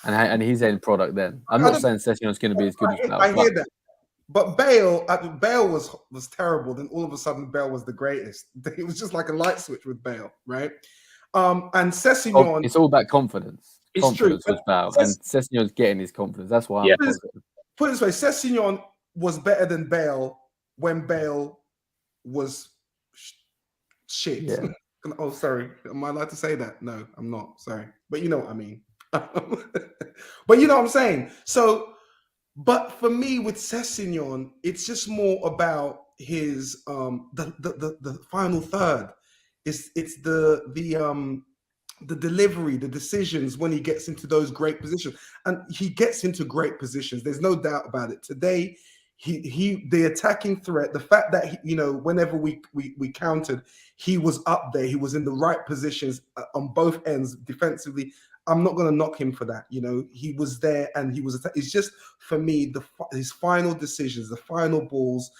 Speaker 3: And his end product then. I'm not saying Sessegnon's going to be as good as Bale.
Speaker 2: I hear that. But Bale was terrible. Then all of a sudden, Bale was the greatest. It was just like a light switch with Bale, right? And Sessegnon.
Speaker 3: It's all about confidence.
Speaker 2: It's
Speaker 3: confidence
Speaker 2: true.
Speaker 3: was Bale, and Sessegnon's getting his confidence. That's why I'm positive.
Speaker 2: Put it this way, Sessegnon was better than Bale when Bale was shit.
Speaker 3: Yeah.
Speaker 2: Oh, sorry. Am I allowed to say that? No, I'm not. Sorry. But you know what I mean. But you know what I'm saying? So, but for me with Sessegnon, it's just more about his the final third. It's the delivery, the decisions when he gets into those great positions, and he gets into great positions. There's no doubt about it. Today, the attacking threat, the fact that whenever we countered, he was up there. He was in the right positions on both ends defensively. I'm not going to knock him for that. He was there and he was. It's just for me his final decisions, the final balls,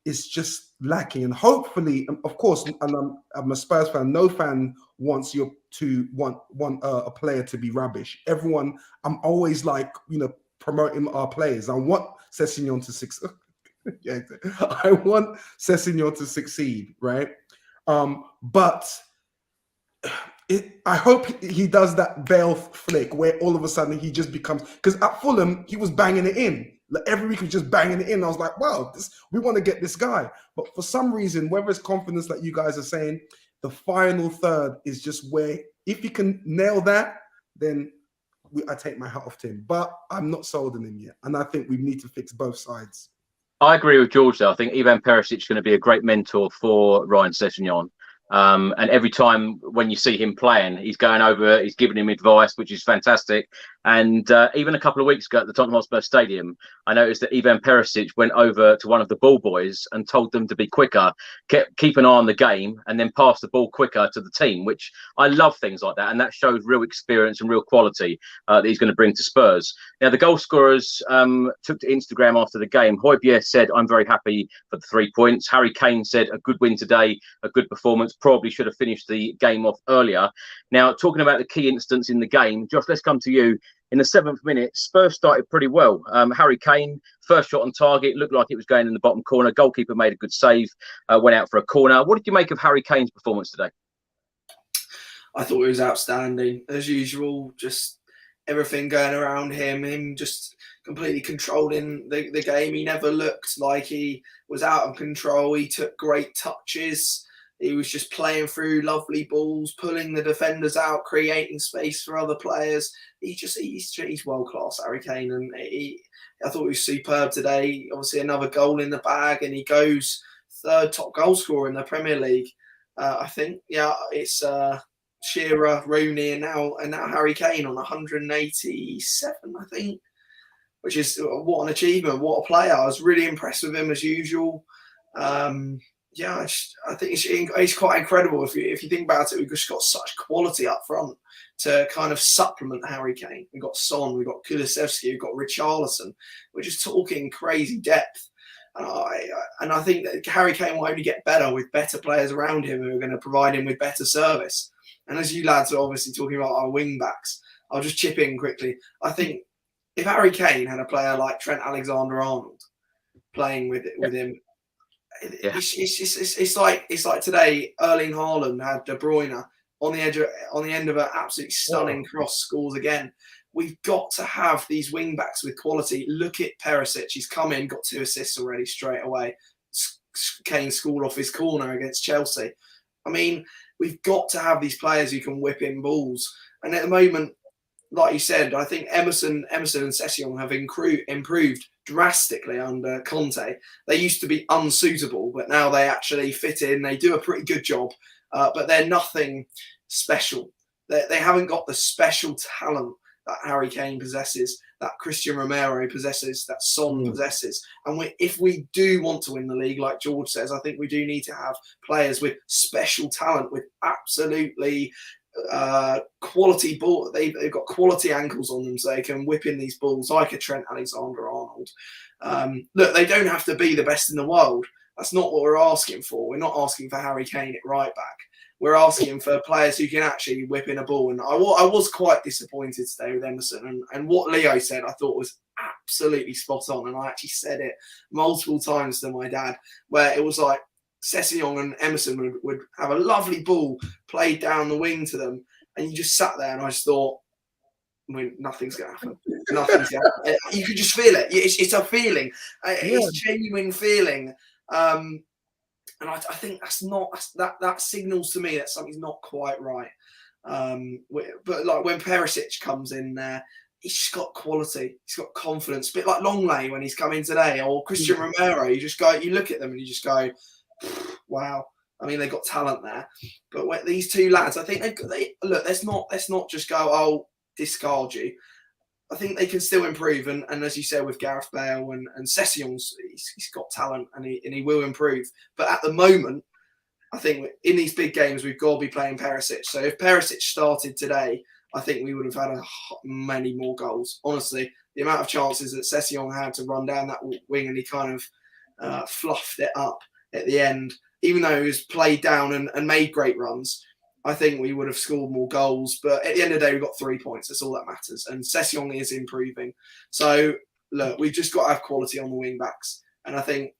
Speaker 2: is just lacking. And hopefully, of course, and I'm a Spurs fan. No fan wants a player to be rubbish. Everyone, I'm always like promoting our players. I want Sessegnon to succeed. Yeah, I want Sessegnon to succeed, right? But I hope he does that Bale flick where all of a sudden he just becomes, because at Fulham he was banging it in. Like every week he was just banging it in. I was like, wow, we want to get this guy. But for some reason, whether it's confidence like you guys are saying, the final third is just where if he can nail that, then I take my hat off to him. But I'm not sold on him yet. And I think we need to fix both sides.
Speaker 1: I agree with George though. I think Ivan Perisic is going to be a great mentor for Ryan Sessegnon. And every time when you see him playing, he's going over, he's giving him advice, which is fantastic. And even a couple of weeks ago at the Tottenham Hotspur Stadium, I noticed that Ivan Perisic went over to one of the ball boys and told them to be quicker, keep an eye on the game, and then pass the ball quicker to the team, which I love things like that. And that shows real experience and real quality that he's going to bring to Spurs. Now, the goal scorers took to Instagram after the game. Hojbjerg said, "I'm very happy for the 3 points." Harry Kane said, "A good win today, a good performance. Probably should have finished the game off earlier." Now, talking about the key instance in the game, Josh, let's come to you. In the 7th minute, Spurs started pretty well. Harry Kane, first shot on target, looked like it was going in the bottom corner. Goalkeeper made a good save, went out for a corner. What did you make of Harry Kane's performance today?
Speaker 4: I thought it was outstanding, as usual. Just everything going around him just completely controlling the game. He never looked like he was out of control. He took great touches. He was just playing through lovely balls, pulling the defenders out, creating space for other players. He's world class, Harry Kane, and I thought he was superb today. Obviously, another goal in the bag, and he goes 3rd top goal scorer in the Premier League. I think, yeah, it's Shearer, Rooney, and now Harry Kane on 187, I think, which is what an achievement, what a player. I was really impressed with him as usual. Yeah, I think it's quite incredible. If you think about it, we've just got such quality up front to kind of supplement Harry Kane. We've got Son, we've got Kulusevski, we've got Richarlison. We're just talking crazy depth. And I think that Harry Kane will only get better with better players around him who are going to provide him with better service. And as you lads are obviously talking about our wing backs, I'll just chip in quickly. I think if Harry Kane had a player like Trent Alexander-Arnold playing with him,
Speaker 1: yeah.
Speaker 4: It's like today Erling Haaland had De Bruyne on the end of an absolutely stunning cross, scores again. We've got to have these wing backs with quality. Look at Perisic. He's come in, got 2 assists already straight away. Kane scored off his corner against Chelsea. I mean, we've got to have these players who can whip in balls. And at the moment, like you said, I think Emerson and Sessegnon have improved drastically under Conte. They used to be unsuitable, but now they actually fit in. They do a pretty good job, but they're nothing special. They haven't got the special talent that Harry Kane possesses, that Christian Romero possesses, that Son possesses. And if we do want to win the league, like George says, I think we do need to have players with special talent, with absolutely quality ball. They've got quality ankles on them, so they can whip in these balls like a Trent Alexander-Arnold. Look, they don't have to be the best in the world. That's not what we're asking for. We're not asking for Harry Kane at right back. We're asking for players who can actually whip in a ball. And I was quite disappointed today with Emerson. And what Leo said, I thought was absolutely spot on. And I actually said it multiple times to my dad, where it was like Sessegnon and Emerson would have a lovely ball played down the wing to them. And you just sat there and I just thought, I mean, nothing's going to happen. Nothing's going to happen. You could just feel it. It's a feeling. It's a genuine feeling. And I think that signals to me that something's not quite right. But like when Perisic comes in there, he's just got quality. He's got confidence. A bit like Longley when he's come in today, or Christian Romero. You look at them and you just go, wow. I mean, they've got talent there. But these two lads, I think look. Let's not just go, oh, discard you. I think they can still improve, and as you said with Gareth Bale and Sessegnon's, he's got talent and he will improve. But at the moment, I think in these big games we've got to be playing Perisic. So if Perisic started today, I think we would have had many more goals. Honestly, the amount of chances that Sessegnon had to run down that wing and he kind of fluffed it up at the end, even though he was played down and made great runs. I think we would have scored more goals, but at the end of the day, we've got 3 points. That's all that matters. And Sessegnon is improving. So, look, we've just got to have quality on the wing backs. And I think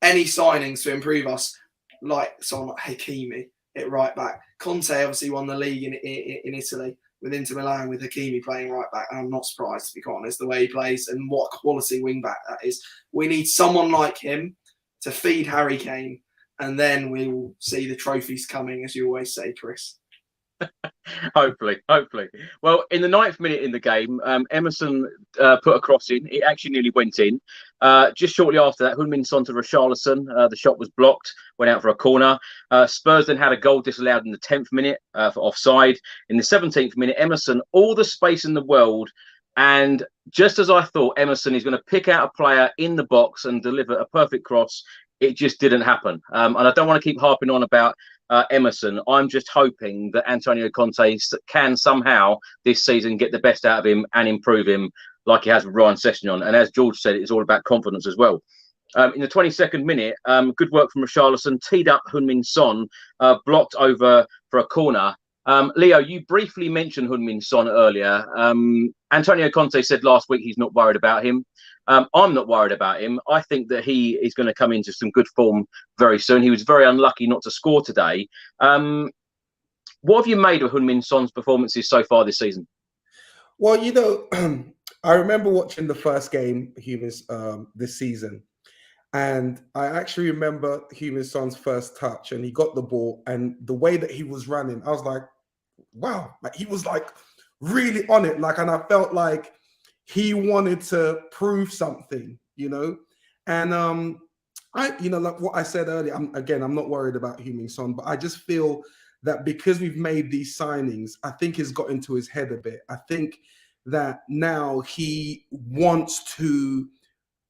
Speaker 4: any signings to improve us, like someone like Hakimi at right back. Conte obviously won the league in Italy with Inter Milan with Hakimi playing right back. And I'm not surprised, to be quite honest, the way he plays and what a quality wing back that is. We need someone like him to feed Harry Kane. And then we will see the trophies coming, as you always say, Chris.
Speaker 1: Hopefully. Well, in the 9th minute in the game, Emerson put a cross in. It actually nearly went in. Just shortly after that, Heung-min Son to Richarlison. The shot was blocked, went out for a corner. Spurs then had a goal disallowed in the 10th minute for offside. In the 17th minute, Emerson, all the space in the world, And just as I thought Emerson is going to pick out a player in the box and deliver a perfect cross, it just didn't happen. And I don't want to keep harping on about Emerson. I'm just hoping that Antonio Conte can somehow this season get the best out of him and improve him like he has with Ryan Sessegnon. And as George said, it's all about confidence as well. In the 22nd minute, good work from Richarlison, teed up Heung-min Son, blocked over for a corner. Leo, you briefly mentioned Heung-min Son earlier. Antonio Conte said last week he's not worried about him. I'm not worried about him. I think that he is going to come into some good form very soon. He was very unlucky not to score today. What have you made of Heung-min Son's performances so far this season?
Speaker 2: Well, you know, I remember watching the first game, Heung-min's, this season. And I actually remember Heung-min Son's first touch, and he got the ball, and the way that he was running, I was like, wow, like he was like really on it. Like, and I felt like he wanted to prove something, you know? And you know, like what I said earlier, I'm not worried about Heung-min Son, but I just feel that because we've made these signings, I think it's got into his head a bit. I think that now he wants to,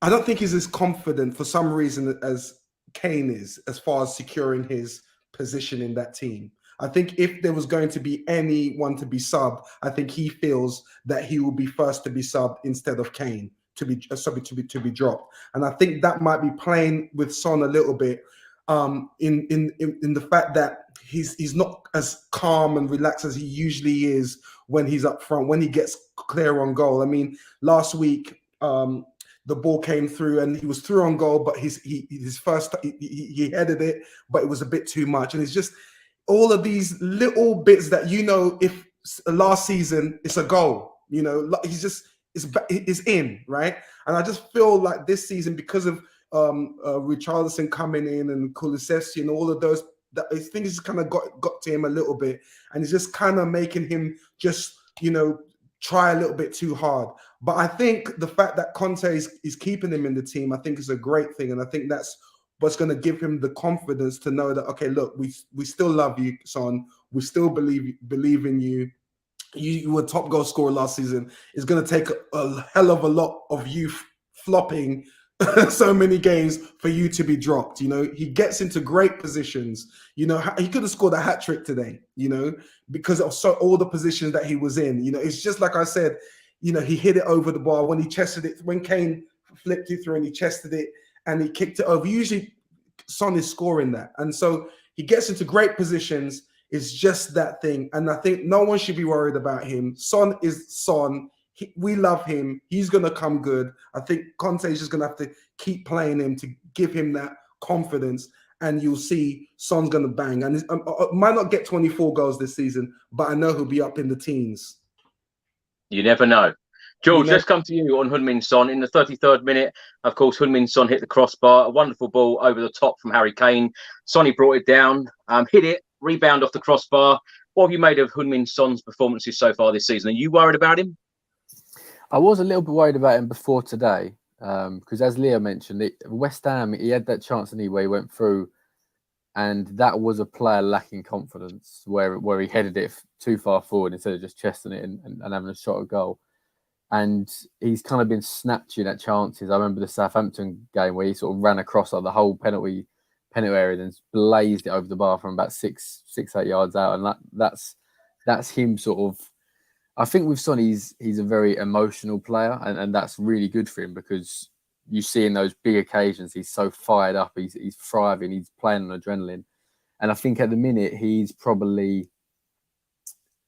Speaker 2: I don't think he's as confident for some reason as Kane is, as far as securing his position in that team. I think if there was going to be anyone to be subbed, I think he feels that he will be first to be subbed instead of Kane to be dropped. And I think that might be playing with Son a little bit in the fact that he's not as calm and relaxed as he usually is when he's up front, when he gets clear on goal. I mean, last week, the ball came through and he was through on goal, but his first he headed it, but it was a bit too much. And it's just all of these little bits that, you know, if last season it's a goal, you know, he's just is in, right? And I just feel like this season, because of Richarlison coming in and Kulusevski and all of those, that I think it's kind of got to him a little bit, and it's just kind of making him just, you know, try a little bit too hard. But I think the fact that Conte is keeping him in the team, I think is a great thing. And I think that's what's going to give him the confidence to know that, okay, look, we still love you, Son. We still believe in you. You were top goal scorer last season. It's going to take a hell of a lot of you flopping so many games for you to be dropped. You know, he gets into great positions. You know, he could have scored a hat trick today, you know, because of all the positions that he was in. You know, it's just like I said, you know, he hit it over the bar when he chested it, when Kane flipped it through and he chested it and he kicked it over. Usually Son is scoring that. And so he gets into great positions. It's just that thing. And I think no one should be worried about him. Son is Son. We love him. He's going to come good. I think Conte is just going to have to keep playing him to give him that confidence. And you'll see Son's going to bang. And might not get 24 goals this season, but I know he'll be up in the teens.
Speaker 1: You never know. George, let's come to you on Heung-min Son. In the 33rd minute, of course, Heung-min Son hit the crossbar. A wonderful ball over the top from Harry Kane. Sonny brought it down, hit it, rebound off the crossbar. What have you made of Heung-min Son's performances so far this season? Are you worried about him?
Speaker 3: I was a little bit worried about him before today, because as Leo mentioned, West Ham, he had that chance where he went through, and that was a player lacking confidence, where he headed it too far forward instead of just chesting it and having a shot at goal. And he's kind of been snatching at chances. I remember the Southampton game where he sort of ran across like the whole penalty area and blazed it over the bar from about 6-8 yards out, and that's him sort of. I think with Son, he's a very emotional player, and that's really good for him, because you see in those big occasions, he's so fired up, he's thriving, he's playing on adrenaline. And I think at the minute, he's probably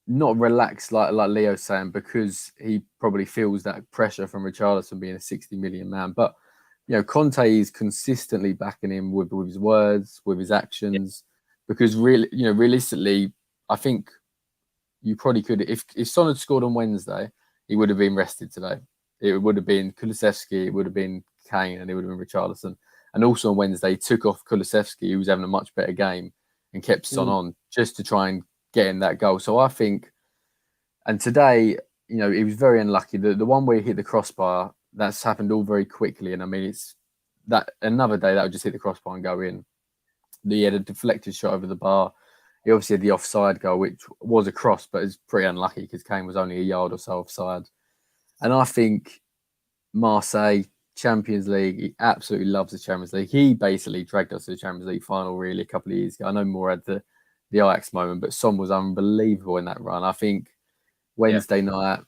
Speaker 3: not relaxed like Leo's saying, because he probably feels that pressure from Richarlison being a 60 million man. But, you know, Conte is consistently backing him with his words, with his actions, because really, you know, realistically, I think you probably could, if Son had scored on Wednesday, he would have been rested today. It would have been Kulusevski, it would have been Kane, and it would have been Richarlison. And also on Wednesday, he took off Kulusevski, who was having a much better game, and kept Son on just to try and get in that goal. So I think, and today, you know, he was very unlucky. The one where he hit the crossbar, that's happened all very quickly. And I mean, it's that another day that would just hit the crossbar and go in. He had a deflected shot over the bar. He obviously had the offside goal, which was a cross, but it's pretty unlucky because Kane was only a yard or so offside. And I think Marseille, Champions League, he absolutely loves the Champions League. He basically dragged us to the Champions League final really a couple of years ago. I know Moore had the Ajax moment, but Son was unbelievable in that run. I think Wednesday night,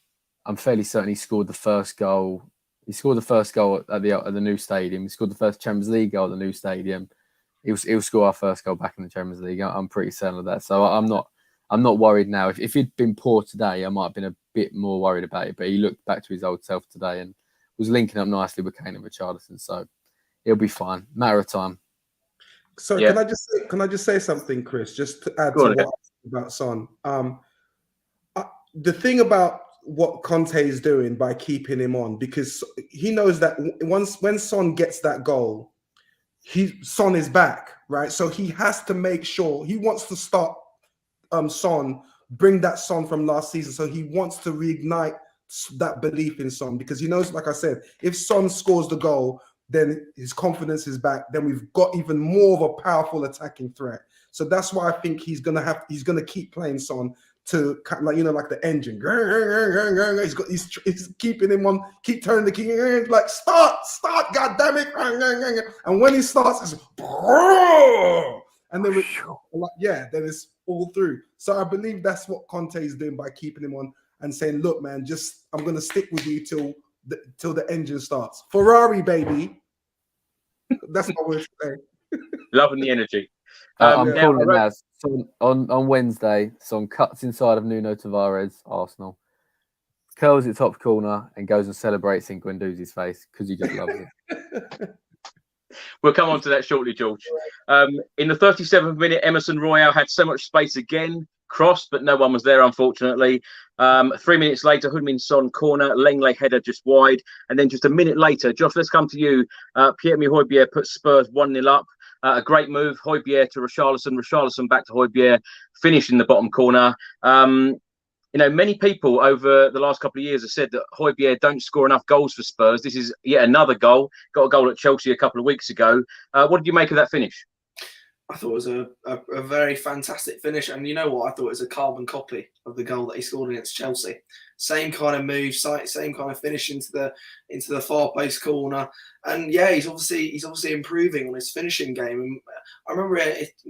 Speaker 3: I'm fairly certain he scored the first goal. He scored the first goal at the new stadium. He scored the first Champions League goal at the new stadium. He'll score our first goal back in the Champions League. I'm pretty certain of that. So I'm not worried now. If he'd been poor today, I might have been a bit more worried about it. But he looked back to his old self today and was linking up nicely with Kane and Richarlison. So he'll be fine. Matter of time.
Speaker 2: So can I just say something, Chris? Just to add to what I said about Son. The thing about what Conte is doing by keeping him on, because he knows that when Son gets that goal, Son is back, right? So he has to make sure he wants to start Son, bring that Son from last season. So he wants to reignite that belief in Son, because he knows, like I said, if Son scores the goal, then his confidence is back. Then we've got even more of a powerful attacking threat. So that's why I think he's gonna keep playing Son to kind of, like the engine. He's keeping him on, keep turning the key, like start, god damn it. And when he starts, it's and then then it's all through. So I believe that's what Conte is doing by keeping him on and saying, look, man, I'm gonna stick with you till the engine starts. Ferrari, baby. That's what we're saying.
Speaker 1: Loving the energy.
Speaker 3: I'm calling it now. So on Wednesday, Son cuts inside of Nuno Tavares, Arsenal, curls it top corner, and goes and celebrates in Guendouzi's face because he just loves it.
Speaker 1: We'll come on to that shortly, George. In the 37th minute, Emerson Royale had so much space again, crossed, but no one was there, unfortunately. 3 minutes later, Heung-min Son corner, Lenglet header just wide. And then just a minute later, Josh, let's come to you. Pierre-Emile Hojbjerg put Spurs 1-0 up. A great move, Hojbjerg to Richarlison back to Hojbjerg, finish in the bottom corner. Many people over the last couple of years have said that Hojbjerg don't score enough goals for Spurs. This is yet another goal. Got a goal at Chelsea a couple of weeks ago. What did you make of that finish?
Speaker 4: I thought it was a very fantastic finish. And you know what? I thought it was a carbon copy of the goal that he scored against Chelsea. Same kind of move, same kind of finish into the far post corner. And yeah, he's obviously improving on his finishing game. And I remember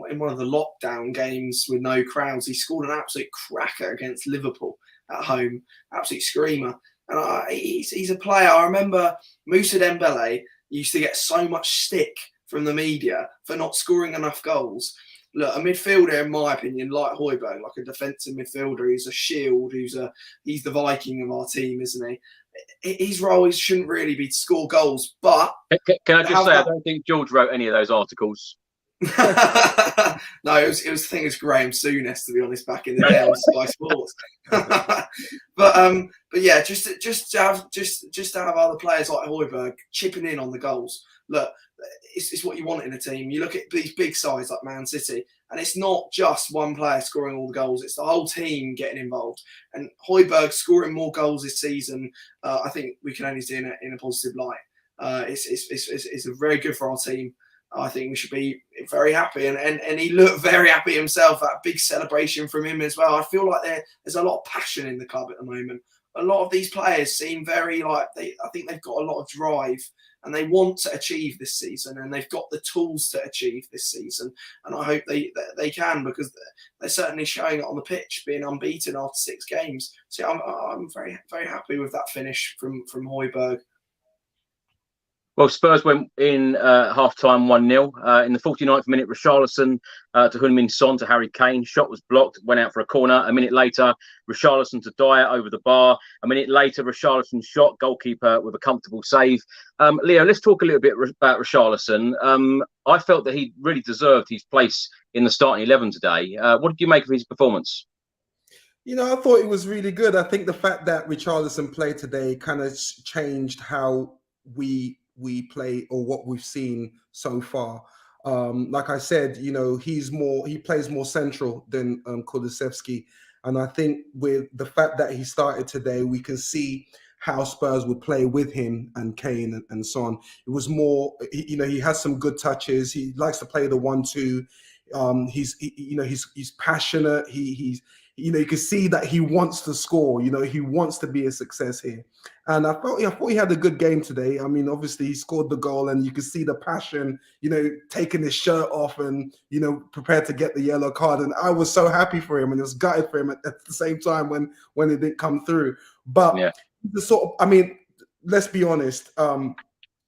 Speaker 4: in one of the lockdown games with no crowds, he scored an absolute cracker against Liverpool at home, absolute screamer. And he's a player. I remember Moussa Dembele used to get so much stick from the media for not scoring enough goals. Look, a midfielder, in my opinion, like Hojbjerg, like a defensive midfielder, he's a shield, he's the Viking of our team, isn't he? His role shouldn't really be to score goals, but...
Speaker 1: Can I just say, I don't think George wrote any of those articles.
Speaker 4: No, it was I think it's Graham Souness, to be honest, back in the day on Sky Sports. but yeah, just to have other players like Hojbjerg chipping in on the goals. Look, it's what you want in a team. You look at these big sides like Man City, and it's not just one player scoring all the goals; it's the whole team getting involved. And Hojbjerg scoring more goals this season, I think we can only see in a positive light. It's very good for our team. I think we should be very happy, and he looked very happy himself. That big celebration from him as well. I feel like there's a lot of passion in the club at the moment. A lot of these players seem very I think they've got a lot of drive, and they want to achieve this season, and they've got the tools to achieve this season. And I hope they can, because they're certainly showing it on the pitch, being unbeaten after 6 games. So I'm very, very happy with that finish from Hojbjerg.
Speaker 1: Well, Spurs went in half-time 1-0. In the 49th minute, Richarlison to Heung-min Son to Harry Kane. Shot was blocked, went out for a corner. A minute later, Richarlison to Dyer over the bar. A minute later, Richarlison shot, goalkeeper with a comfortable save. Leo, let's talk a little bit about Richarlison. I felt that he really deserved his place in the starting 11 today. What did you make of his performance?
Speaker 2: I thought it was really good. I think the fact that Richarlison played today kind of changed how we play, or what we've seen so far. Like I said, he plays more central than Kulusevski. And I think with the fact that he started today, we can see how Spurs would play with him and Kane and Son. It was more, he has some good touches. He likes to play the 1-2. He's passionate. you can see that he wants to score. He wants to be a success here. And I thought he had a good game today. I mean, obviously he scored the goal, and you could see the passion, taking his shirt off and, prepared to get the yellow card. And I was so happy for him, and it was gutted for him at the same time when it didn't come through. But let's be honest.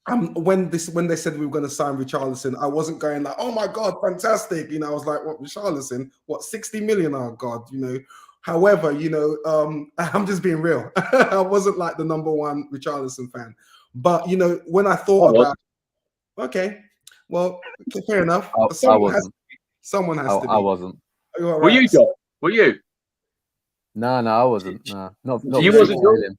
Speaker 2: When they said we were going to sign Richarlison, I wasn't going like, oh my God, fantastic. I was like, what, Richarlison? What, 60 million? Oh God, However, I'm just being real. I wasn't like the number one Richarlison fan. But, when I thought about okay, well, fair enough. Someone has to be.
Speaker 3: I wasn't.
Speaker 1: Right. Were you, John? Were you?
Speaker 3: No, I wasn't. No, not
Speaker 1: you wasn't.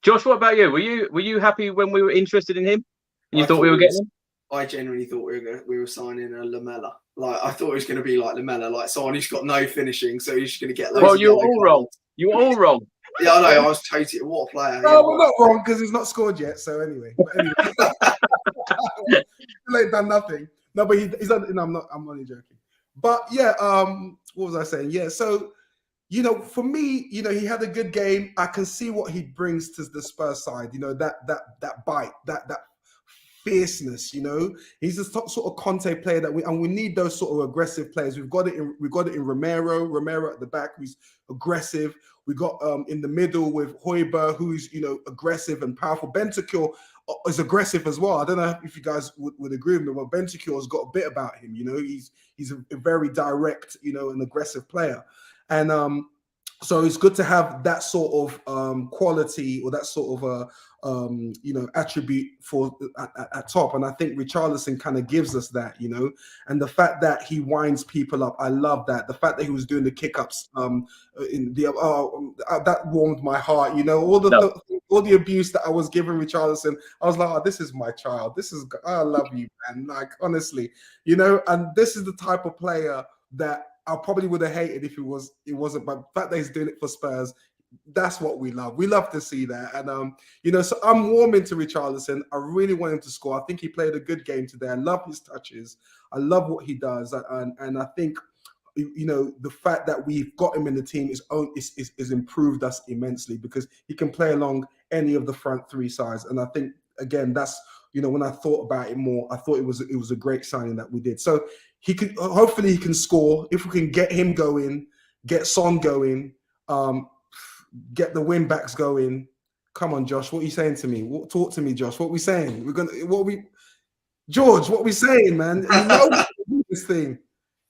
Speaker 1: Josh, what about you? Were you happy when we were interested in him? And you thought we were getting him?
Speaker 4: I genuinely thought we were signing a Lamella. Like, I thought it was going to be like Lamella, like someone who's got no finishing, so he's just going to get.
Speaker 1: Well, you were all wrong. You were all wrong.
Speaker 4: Yeah, I know. I was totally what a player.
Speaker 2: No, we're not wrong because he's not scored yet. So anyway, he's done nothing. No, but he's done. No, I'm only joking. But yeah, what was I saying? Yeah, so. For me, he had a good game. I can see what he brings to the Spurs side. That bite, that fierceness. He's a sort of Conte player that we need those sort of aggressive players. We've got it in Romero at the back, who's aggressive. We got in the middle with Hojbjerg, who's aggressive and powerful. Bentancur is aggressive as well. I don't know if you guys would agree with me, but Bentancur has got a bit about him. He's a very direct, an aggressive player. And so it's good to have that sort of quality or that sort of attribute for at top. And I think Richarlison kind of gives us that, and the fact that he winds people up, I love that. The fact that he was doing the kick-ups that warmed my heart. All the abuse that I was giving Richarlison, I was like, oh, this is my child. I love you, man. Like, honestly, and this is the type of player that I probably would have hated if it wasn't. But the fact that he's doing it for Spurs, that's what we love. We love to see that. And, so I'm warming to Richarlison. I really want him to score. I think he played a good game today. I love his touches. I love what he does. And I think, the fact that we've got him in the team is improved us immensely because he can play along any of the front three sides. And I think, again, that's, when I thought about it more, I thought it was a great signing that we did. So hopefully he can score. If we can get him going, get Son going, get the win backs going. Come on, Josh, what are you saying to me? Talk to me, Josh. What are we saying? George, what are we saying, man? This thing.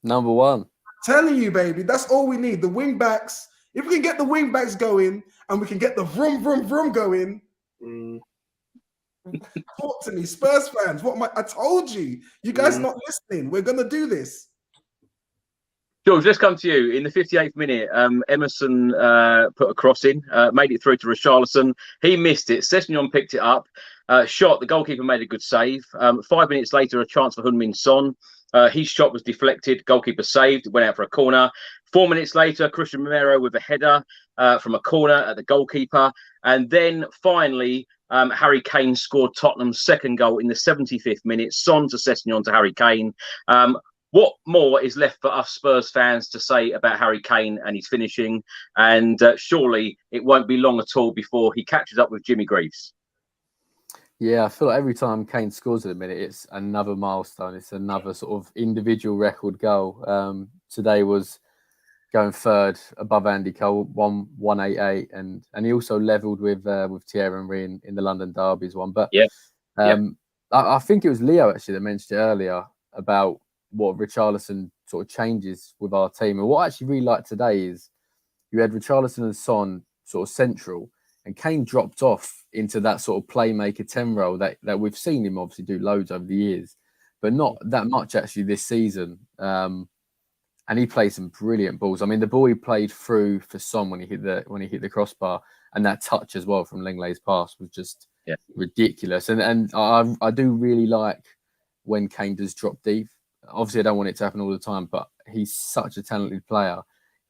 Speaker 3: Number one.
Speaker 2: I'm telling you, baby, that's all we need. The wing backs. If we can get the wing backs going and we can get the vroom, vroom, vroom going. Talk to me, Spurs fans. I told you. You guys not listening. We're gonna do this.
Speaker 1: George, let's come to you. In the 58th minute, Emerson put a cross in, made it through to Richarlison. He missed it. Sessegnon picked it up, shot. The goalkeeper made a good save. 5 minutes later, a chance for Heung-min Son. His shot was deflected. Goalkeeper saved. Went out for a corner. 4 minutes later, Christian Romero with a header from a corner at the goalkeeper. And then finally, Harry Kane scored Tottenham's second goal in the 75th minute. Son to Sessegnon to Harry Kane. What more is left for us Spurs fans to say about Harry Kane and his finishing? And surely it won't be long at all before he catches up with Jimmy Greaves.
Speaker 3: Yeah, I feel like every time Kane scores at a minute, it's another milestone. It's another sort of individual record goal. Today was going third above Andy Cole, 188, and he also levelled with Thierry Henry in the London Derby's one. But I think it was Leo actually that mentioned it earlier about what Richarlison sort of changes with our team. And what I actually really liked today is you had Richarlison and Son sort of central, and Kane dropped off into that sort of playmaker 10 role that we've seen him obviously do loads over the years, but not that much actually this season. And he played some brilliant balls. I mean, the ball he played through for Son when he hit the crossbar, and that touch as well from Lenglet's pass was just ridiculous. And I do really like when Kane does drop deep. Obviously, I don't want it to happen all the time, but he's such a talented player.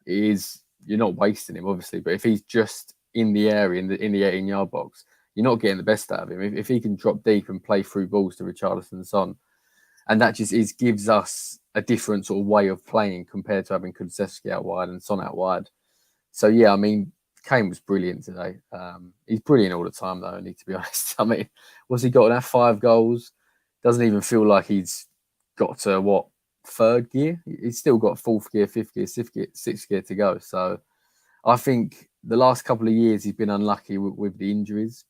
Speaker 3: You're not wasting him, obviously, but if he's just in the area, in the 18-yard box, you're not getting the best out of him. If he can drop deep and play through balls to Richarlison and Son, and that just gives us a different sort of way of playing compared to having Kulusevski out wide and Son out wide. So yeah, I mean, Kane was brilliant today. He's brilliant all the time, though. I need to be honest. I mean, what's he got now? 5 goals. Doesn't even feel like he's got to what, 3rd gear? He's still got 4th gear, 5th gear, 6th gear to go. So I think the last couple of years he's been unlucky with the injuries.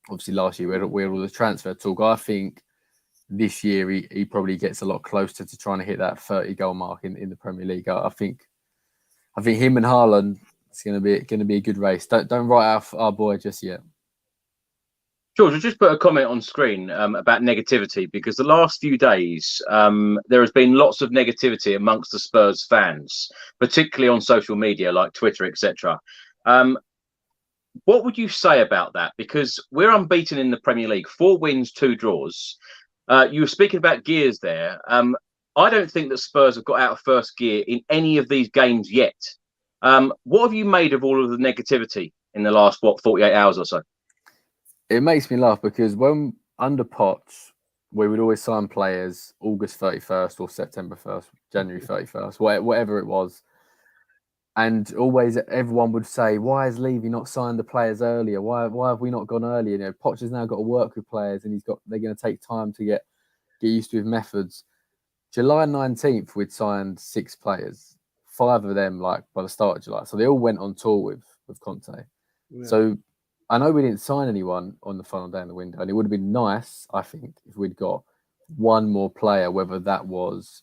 Speaker 3: Obviously, last year we had all the transfer talk. I think this year he probably gets a lot closer to trying to hit that 30 goal mark in the Premier League. I think him and Haaland, it's going to be a good race. Don't write off our boy just yet.
Speaker 1: George, I just put a comment on screen about negativity, because the last few days there has been lots of negativity amongst the Spurs fans, particularly on social media like Twitter, etc. What would you say about that? Because we're unbeaten in the Premier League, 4 wins, 2 draws. You were speaking about gears there. I don't think that Spurs have got out of first gear in any of these games yet. What have you made of all of the negativity in the last, 48 hours or so?
Speaker 3: It makes me laugh because when under Poch, we would always sign players August 31st or September 1st, January 31st, whatever it was. And always everyone would say, why has Levy not signed the players earlier? Why have we not gone earlier? You know, Poch has now got to work with players and they're going to take time to get used to his methods. July 19th, we'd signed 6 players, 5 of them like by the start of July. So they all went on tour with Conte. Yeah. So I know we didn't sign anyone on the final day in the window, and it would have been nice, I think, if we'd got one more player, whether that was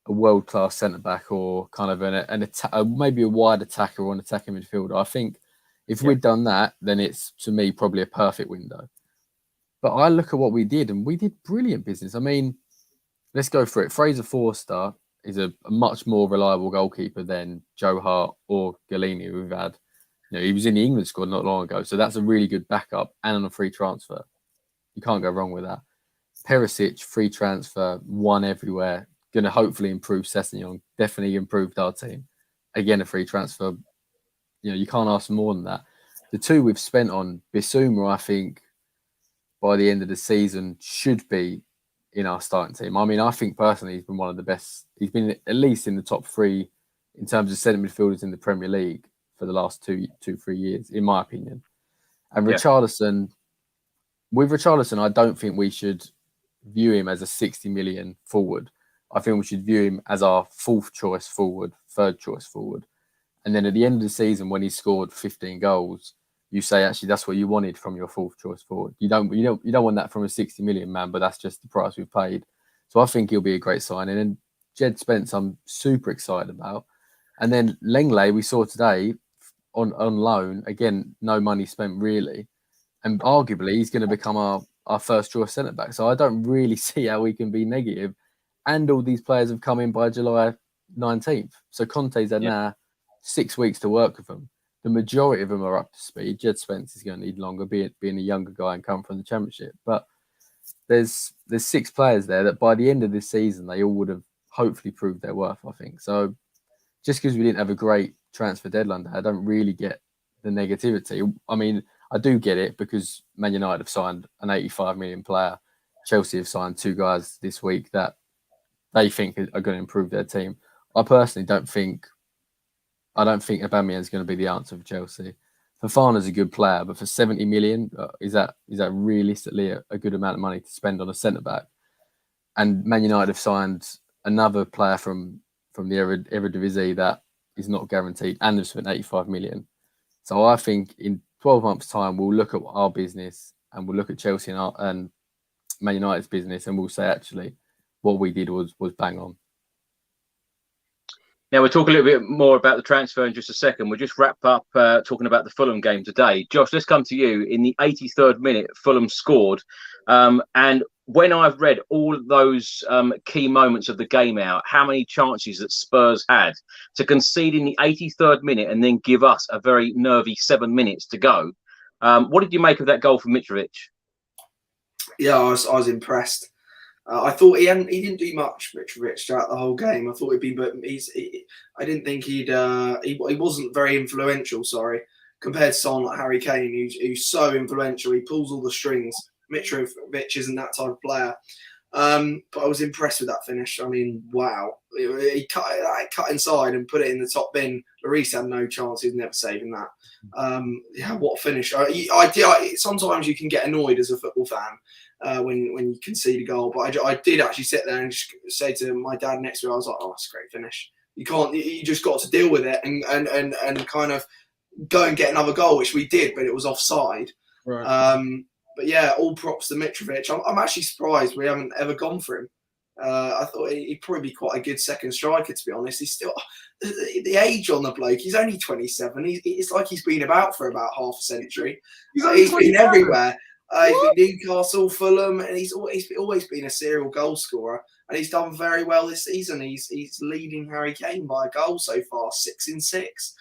Speaker 3: a world-class centre-back or kind of maybe a wide attacker or an attacking midfielder. I think if we'd done that, then it's, to me, probably a perfect window. But I look at what we did, and we did brilliant business. I mean, let's go for it. Fraser Forster is a much more reliable goalkeeper than Joe Hart or Galini, who we've had. You know, he was in the England squad not long ago, so that's a really good backup and on a free transfer. You can't go wrong with that. Perisic, free transfer, won everywhere. Going to hopefully improve Sessegnon. Definitely improved our team. Again, a free transfer. You know, you can't ask more than that. The 2 we've spent on Bissouma, I think, by the end of the season, should be in our starting team. I mean, I think personally he's been one of the best. He's been at least in the top 3 in terms of centre midfielders in the Premier League for the last 3 years, in my opinion. And Richarlison, with Richarlison, I don't think we should view him as a 60 million forward. I think we should view him as our 4th choice forward, 3rd choice forward. And then at the end of the season, when he scored 15 goals, you say, actually, that's what you wanted from your 4th choice forward. You don't want that from a 60 million man, but that's just the price we've paid. So I think he'll be a great signing. And Jed Spence, I'm super excited about. And then Lenglet, we saw today on loan. Again, no money spent really. And arguably, he's going to become our first choice centre-back. So I don't really see how we can be negative. And all these players have come in by July 19th. So Conte's had now 6 weeks to work with them. The majority of them are up to speed. Jed Spence is going to need longer, being a younger guy and coming from the Championship. But there's 6 players there that by the end of this season, they all would have hopefully proved their worth, I think. So just because we didn't have a great transfer deadline, I don't really get the negativity. I mean, I do get it because Man United have signed an 85 million player. Chelsea have signed 2 guys this week that they think are going to improve their team. I personally don't think Aubameyang is going to be the answer for Chelsea. Fofana's a good player, but for 70 million, is that realistically a good amount of money to spend on a centre-back? And Man United have signed another player from the Eredivisie that is not guaranteed, and they've spent 85 million. So I think in 12 months' time, we'll look at our business and we'll look at Chelsea and Man United's business, and we'll say, actually, what we did was bang on.
Speaker 1: Now, we'll talk a little bit more about the transfer in just a second. We'll just wrap up talking about the Fulham game today. Josh, let's come to you. In the 83rd minute, Fulham scored. And when I've read all of those key moments of the game out, how many chances that Spurs had to concede in the 83rd minute and then give us a very nervy 7 minutes to go. What did you make of that goal from Mitrovic?
Speaker 4: Yeah, I was impressed. I thought he didn't do much, Mitrovic, throughout the whole game. I thought he'd be, but I didn't think he wasn't very influential. Sorry, compared to someone like Harry Kane, who's so influential. He pulls all the strings. Mitrovic isn't that type of player. But I was impressed with that finish. I mean, wow. He cut inside and put it in the top bin. Lloris had no chance. He was never saving that. Yeah, what a finish. Sometimes you can get annoyed as a football fan when you concede a goal. But I did actually sit there and just say to my dad next to me, I was like, oh, that's a great finish. You just got to deal with it and kind of go and get another goal, which we did, but it was offside.
Speaker 2: Right.
Speaker 4: But yeah, all props to Mitrovic. I'm actually surprised we haven't ever gone for him. I thought he'd probably be quite a good second striker, to be honest. He's still the age on the bloke. He's only 27. It's like he's been about for about half a century. He's been everywhere. He's been Newcastle, Fulham, and he's always been a serial goal scorer. And he's done very well this season. He's leading Harry Kane by a goal so far, 6 in 6.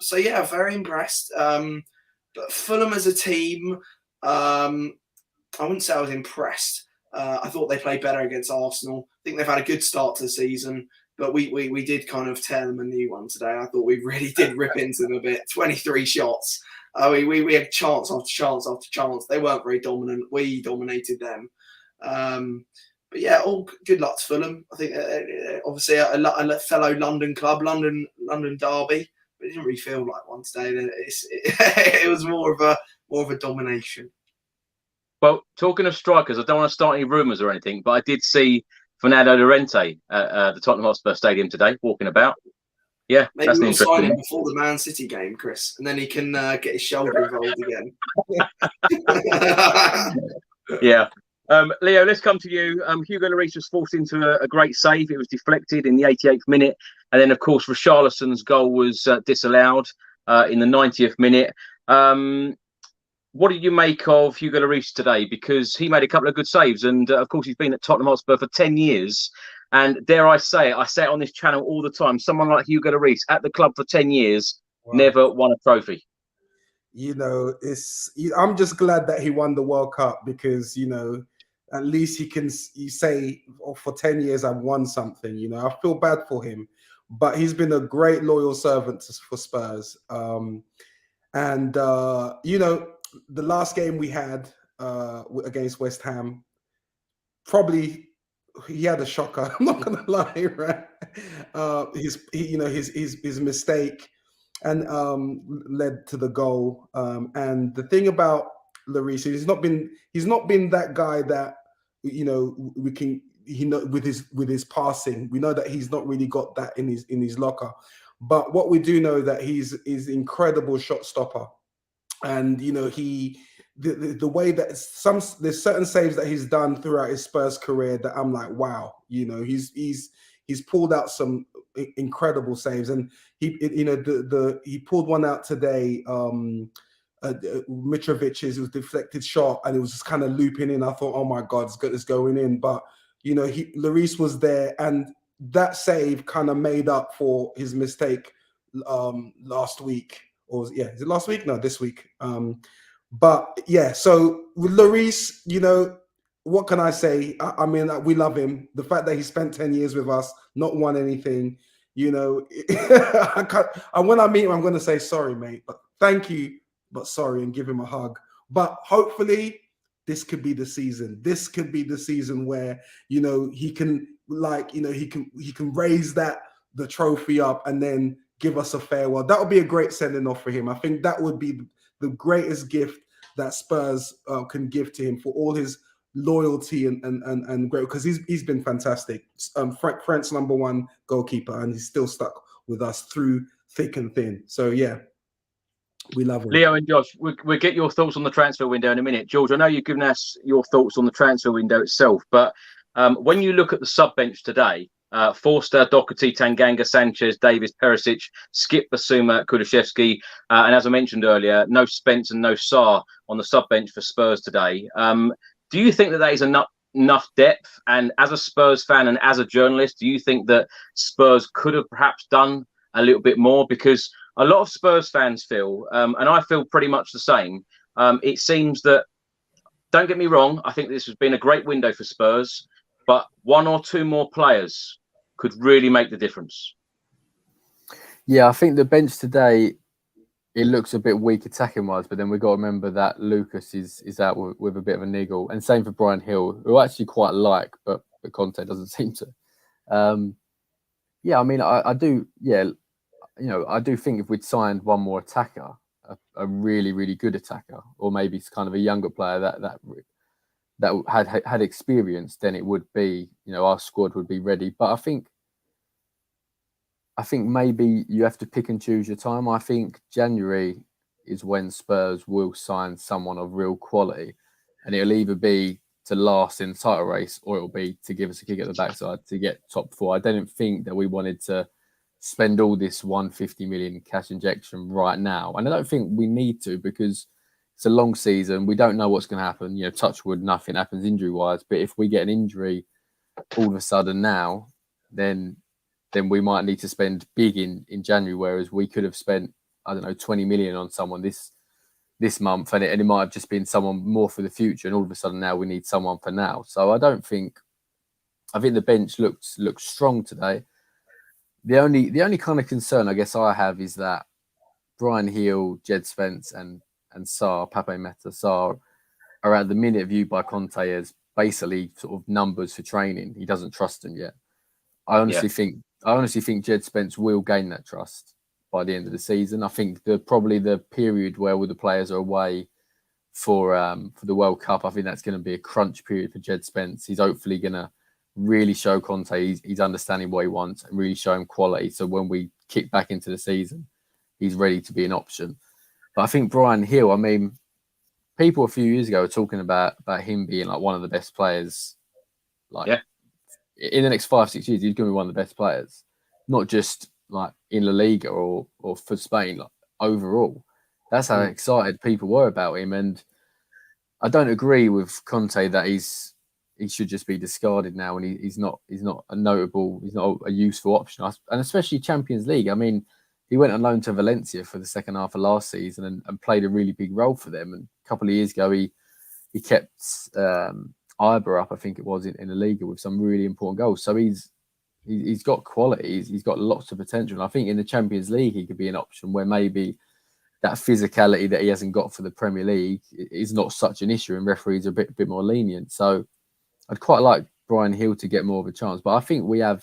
Speaker 4: So yeah, very impressed. But Fulham as a team, I wouldn't say I was impressed. I thought they played better against Arsenal. I think they've had a good start to the season, but we did kind of tear them a new one today. I thought we really did rip into them a bit. 23 shots. We had chance after chance after chance. They weren't very dominant. We dominated them. But yeah, all good luck to Fulham. I think obviously a fellow London club, London derby, but it didn't really feel like one today. It was more of a domination.
Speaker 1: Well, talking of strikers, I don't want to start any rumours or anything, but I did see Fernando Llorente at the Tottenham Hotspur Stadium today, walking about. Yeah,
Speaker 4: maybe
Speaker 1: that's
Speaker 4: we'll sign him
Speaker 1: interesting.
Speaker 4: before the Man City game, Chris, and then he can get his shoulder involved again.
Speaker 1: Yeah. Leo, let's come to you. Hugo Lloris was forced into a great save. It was deflected in the 88th minute. And then, of course, Richarlison's goal was disallowed in the 90th minute. What did you make of Hugo Lloris today? Because he made a couple of good saves. And, of course, he's been at Tottenham Hotspur for 10 years. And dare I say it on this channel all the time. Someone like Hugo Lloris at the club for 10 years, never won a trophy.
Speaker 2: You know, I'm just glad that he won the World Cup because, you know, at least you say, oh, for 10 years I've won something. You know, I feel bad for him, but he's been a great loyal servant for Spurs. You know, the last game we had against West Ham, probably he had a shocker. I'm not gonna lie, right? His mistake and led to the goal. And the thing about Lloris, he's not been that guy that, you know, with his passing. We know that he's not really got that in his locker. But what we do know that he's incredible shot stopper. And you know, the way that there's certain saves that he's done throughout his Spurs career that I'm like, wow, you know, he's pulled out some incredible saves, and he pulled one out today. Mitrovic's, it was deflected shot, and it was just kind of looping in. I thought, oh my God, it's going in. But you know, Lloris was there, and that save kind of made up for his mistake last week. Is it last week? No, this week. But yeah, so with Lloris, you know, what can I say? I mean, we love him. The fact that he spent 10 years with us, not won anything, you know, and when I meet him, I'm going to say, sorry, mate, but thank you, but sorry, and give him a hug. But hopefully this could be the season. This could be the season where, you know, he can he can raise the trophy up and then give us a farewell. That would be a great sending off for him. I think that would be the greatest gift that Spurs can give to him for all his loyalty and great, because he's been fantastic. Frank's #1 goalkeeper, and he's still stuck with us through thick and thin. So yeah, we love him.
Speaker 1: Leo and Josh, we'll get your thoughts on the transfer window in a minute. George, I know you've given us your thoughts on the transfer window itself, but when you look at the sub bench today, Forster, Doherty, Tanganga, Sanchez, Davis, Perisic, Skip, Basuma, Kulusevski, and as I mentioned earlier, no Spence and no Sarr on the sub bench for Spurs today. Do you think that is enough depth? And as a Spurs fan and as a journalist, do you think that Spurs could have perhaps done a little bit more? Because a lot of Spurs fans feel, and I feel pretty much the same, it seems that, don't get me wrong, I think this has been a great window for Spurs, but one or two more players could really make the difference.
Speaker 3: Yeah, I think the bench today, it looks a bit weak attacking wise, but then we've got to remember that Lucas is out with a bit of a niggle, and same for Brian Hill, who I actually quite like, but Conte doesn't seem to. Yeah, I mean, I do. Yeah, you know, I do think if we'd signed one more attacker, a really, really good attacker, or maybe it's kind of a younger player that had experience, then it would be, you know, our squad would be ready. But I think maybe you have to pick and choose your time. I think January is when Spurs will sign someone of real quality, and it'll either be to last in the title race, or it'll be to give us a kick at the backside to get top 4. I don't think that we wanted to spend all this 150 million cash injection right now, and I don't think we need to, because it's a long season. We don't know what's going to happen. You know, touch wood, nothing happens injury wise. But if we get an injury all of a sudden now, then we might need to spend big in January, whereas we could have spent, I don't know, 20 million on someone this month, and it might have just been someone more for the future, and all of a sudden now we need someone for now. So I think the bench looks strong today. The only kind of concern I guess I have is that Brian Hill, Jed Spence and Sarr, Pape Meta, Sarr are at the minute viewed by Conte as basically sort of numbers for training. He doesn't trust them yet. I honestly think Jed Spence will gain that trust by the end of the season. I think probably the period where all the players are away for the World Cup, I think that's going to be a crunch period for Jed Spence. He's hopefully going to really show Conte he's understanding what he wants and really show him quality. So when we kick back into the season, he's ready to be an option. But I think Brian Hill, I mean, people a few years ago were talking about him being like one of the best players. In the next 5-6 years, he's going to be one of the best players, not just like in La Liga or for Spain, like overall. That's how excited people were about him. And I don't agree with Conte that he should just be discarded now, and he's not a notable, he's not a useful option. And especially Champions League. I mean, he went on loan to Valencia for the second half of last season and played a really big role for them. And a couple of years ago, he kept Hojbjerg up, I think it was, in the Liga with some really important goals. So he's got quality. He's got lots of potential. And I think in the Champions League, he could be an option where maybe that physicality that he hasn't got for the Premier League is not such an issue, and referees are a bit more lenient. So I'd quite like Brian Hill to get more of a chance. But I think we have,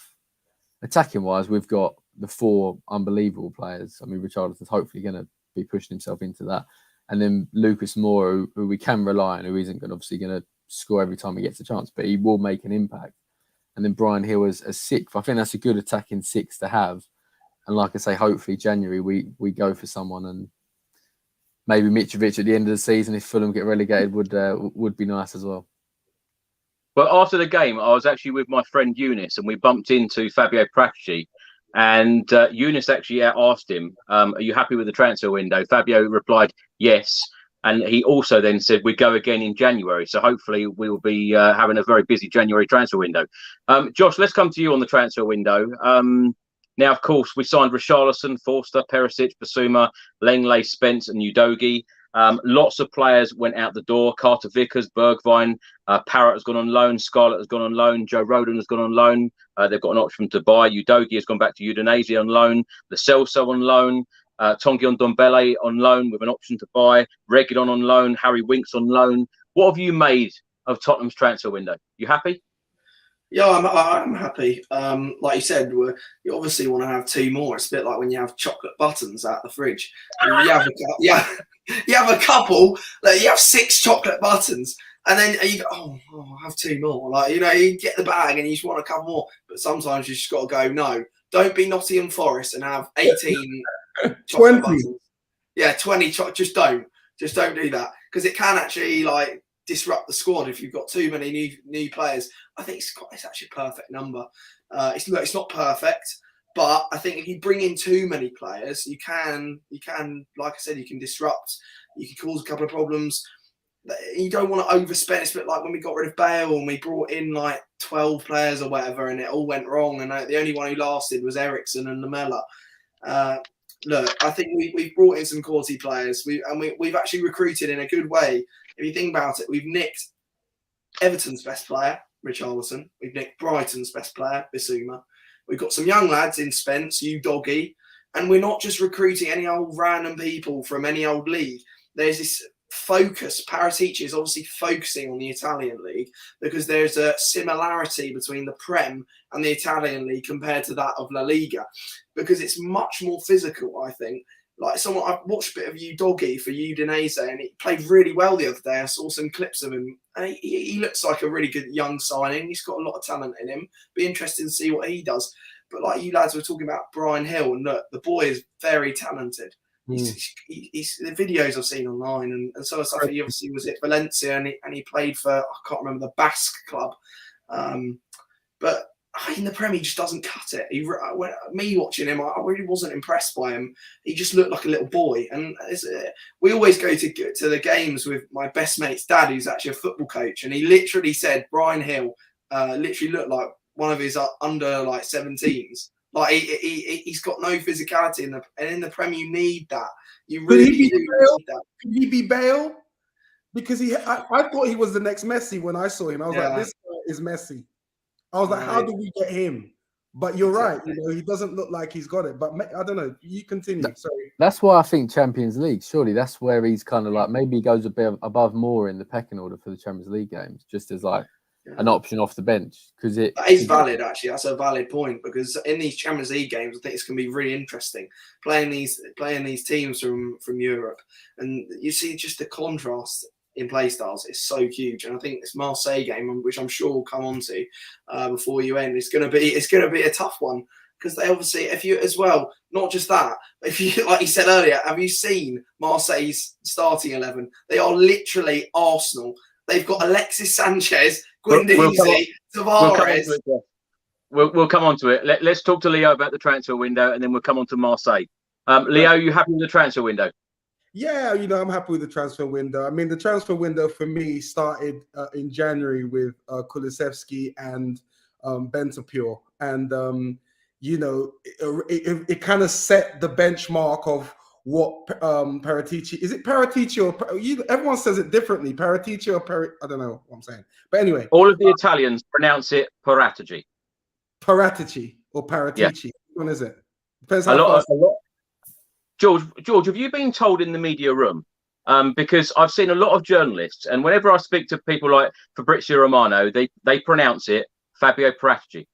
Speaker 3: attacking-wise, we've got the 4 unbelievable players. I mean, Richarlison's hopefully going to be pushing himself into that. And then Lucas Moura, who we can rely on, who isn't obviously going to score every time he gets a chance, but he will make an impact. And then Brian Hill as 6th. I think that's a good attacking 6 to have. And like I say, hopefully January we go for someone, and maybe Mitrovic at the end of the season, if Fulham get relegated, would be nice as well.
Speaker 1: Well, after the game, I was actually with my friend Eunice, and we bumped into Fabio Pracci. And Eunice actually asked him, are you happy with the transfer window? Fabio replied, yes. And he also then said, we go again in January. So hopefully we'll be having a very busy January transfer window. Josh, let's come to you on the transfer window. Now, of course, we signed Richarlison, Forster, Perisic, Basuma, Langley, Spence and Udogie. Lots of players went out the door. Carter Vickers, Bergwijn, Parrott has gone on loan. Scarlett has gone on loan. Joe Rodon has gone on loan. They've got an option to buy. Udogie has gone back to Udinese on loan. Lo Celso on loan. Tongion Ndombele on loan with an option to buy. Reguilon on loan. Harry Winks on loan. What have you made of Tottenham's transfer window? You happy?
Speaker 4: Yeah, I'm happy. Like you said, you obviously want to have 2 more. It's a bit like when you have chocolate buttons out the fridge. You have a couple. Like you have 6 chocolate buttons, and then you go, oh, I'll have 2 more. Like, you know, you get the bag and you just want a couple more. But sometimes you just got to go, no, don't be Nottingham Forest and have 18 chocolate buttons. Yeah, 20. Just don't do that, because it can actually like disrupt the squad if you've got too many new players. I think it's actually a perfect number. It's not perfect, but I think if you bring in too many players, you can, like I said, you can disrupt. You can cause a couple of problems. You don't want to overspend. It's a bit like when we got rid of Bale and we brought in like 12 players or whatever, and it all went wrong. And the only one who lasted was Eriksen and Lamela. Look, I think we've brought in some quality players. We've actually recruited in a good way. If you think about it, we've nicked Everton's best player, Richarlison. We've nicked Brighton's best player, Basuma. We've got some young lads in Spence, Udogie, And we're not just recruiting any old random people from any old league. There's this focus. Paratici is obviously focusing on the Italian league because there's a similarity between the Prem and the Italian league compared to that of La Liga, because it's much more physical, I think. Like I've watched a bit of Udogi for Udinese, and he played really well the other day. I saw some clips of him, and he looks like a really good young signing. He's got a lot of talent in him. Be interesting to see what he does. But like you lads were talking about Brian Hill, and look, the boy is very talented. He's the videos I've seen online and some of the stuff. He obviously was at Valencia, and he played for, I can't remember, the Basque club. But in the Premier, he just doesn't cut it. Me watching him, I really wasn't impressed by him. He just looked like a little boy. And we always go to the games with my best mate's dad, who's actually a football coach, and he literally said Brian Hill literally looked like one of his under 17s. Like he's got no physicality in the Premier. You need that. You really need that.
Speaker 2: Could he be Bale? Because I thought he was the next Messi when I saw him. I was like, this guy is Messi. I was like, how do we get him? But you're right. He doesn't look like he's got it. But I don't know. You continue. Sorry.
Speaker 3: That's why I think Champions League. Surely that's where he's kind of like, maybe he goes a bit above more in the pecking order for the Champions League games, just as like an option off the bench, because that
Speaker 4: is valid. Actually, that's a valid point, because in these Champions League games, I think it's going to be really interesting playing these teams from Europe, and you see just the contrast in play styles is so huge. And I think this Marseille game, which I'm sure we'll come on to before you end, it's going to be a tough one, because they obviously, if you as well, not just that, but if you, like you said earlier, have you seen Marseille's starting 11? They are literally Arsenal. They've got Alexis Sanchez, Guendouzi, Tavares.
Speaker 1: We'll come on to it. Let's talk to Leo about the transfer window, and then we'll come on to Marseille. Leo, you happy with the transfer window?
Speaker 2: Yeah, I'm happy with the transfer window. I mean, the transfer window for me started in January with Kulusevski and Bentancur. And, it kind of set the benchmark of what Paratici, is it Paratici or everyone says it differently, Paratici or I don't know what I'm saying, but anyway,
Speaker 1: all of the Italians pronounce it Paratici
Speaker 2: or Paratici. Which one is it? Depends
Speaker 1: a
Speaker 2: how
Speaker 1: lot. George, have you been told in the media room, because I've seen a lot of journalists, and whenever I speak to people like Fabrizio Romano, they pronounce it Fabio Paratici.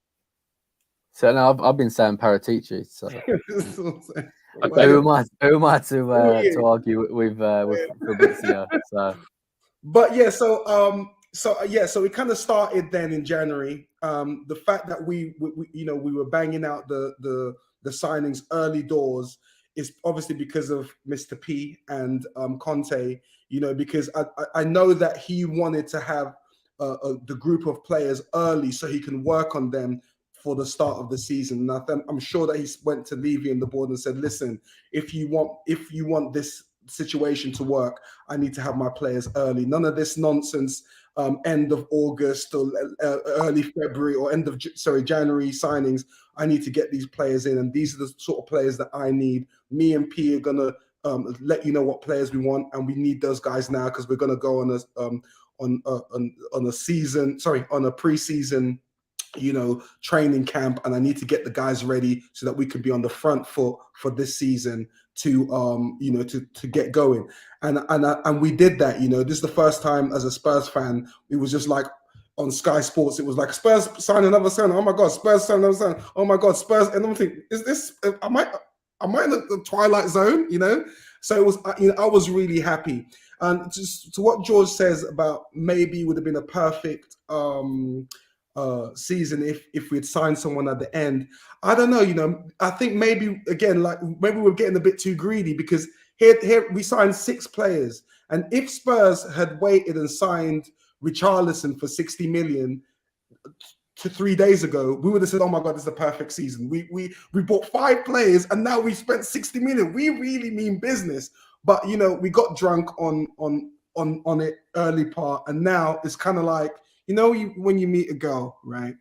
Speaker 3: So now I've been saying Paratici, so
Speaker 2: Okay.
Speaker 3: Who am I to argue with Fabrizio? So,
Speaker 2: but yeah, so it kind of started then in January. The fact that we were banging out the signings early doors is obviously because of Mr. P and Conte. Because I know that he wanted to have the group of players early so he can work on them for the start of the season. And I'm sure that he went to Levy and the board and said, listen, if you want this situation to work, I need to have my players early. None of this nonsense, end of August or early February or January signings. I need to get these players in, and these are the sort of players that I need. Me and P are gonna let you know what players we want, and we need those guys now because we're gonna go on a pre-season training camp, and I need to get the guys ready so that we can be on the front foot for this season to get going. And we did that. This is the first time as a Spurs fan, it was just like on Sky Sports, it was like Spurs sign another sign. Oh my God, Spurs sign another sign. Oh my God, Spurs. And I'm thinking, am I in the twilight zone? So it was, I was really happy. And just to what George says about maybe it would have been a perfect season if we'd signed someone at the end. I don't know, I think maybe again, maybe we're getting a bit too greedy, because here we signed 6 players, and if Spurs had waited and signed Richarlison for 60 million to 3 days ago, we would have said, oh my God, this is a perfect season. We bought 5 players and now we spent 60 million. We really mean business. But we got drunk on it early part, and now it's kind of like, when you meet a girl, right?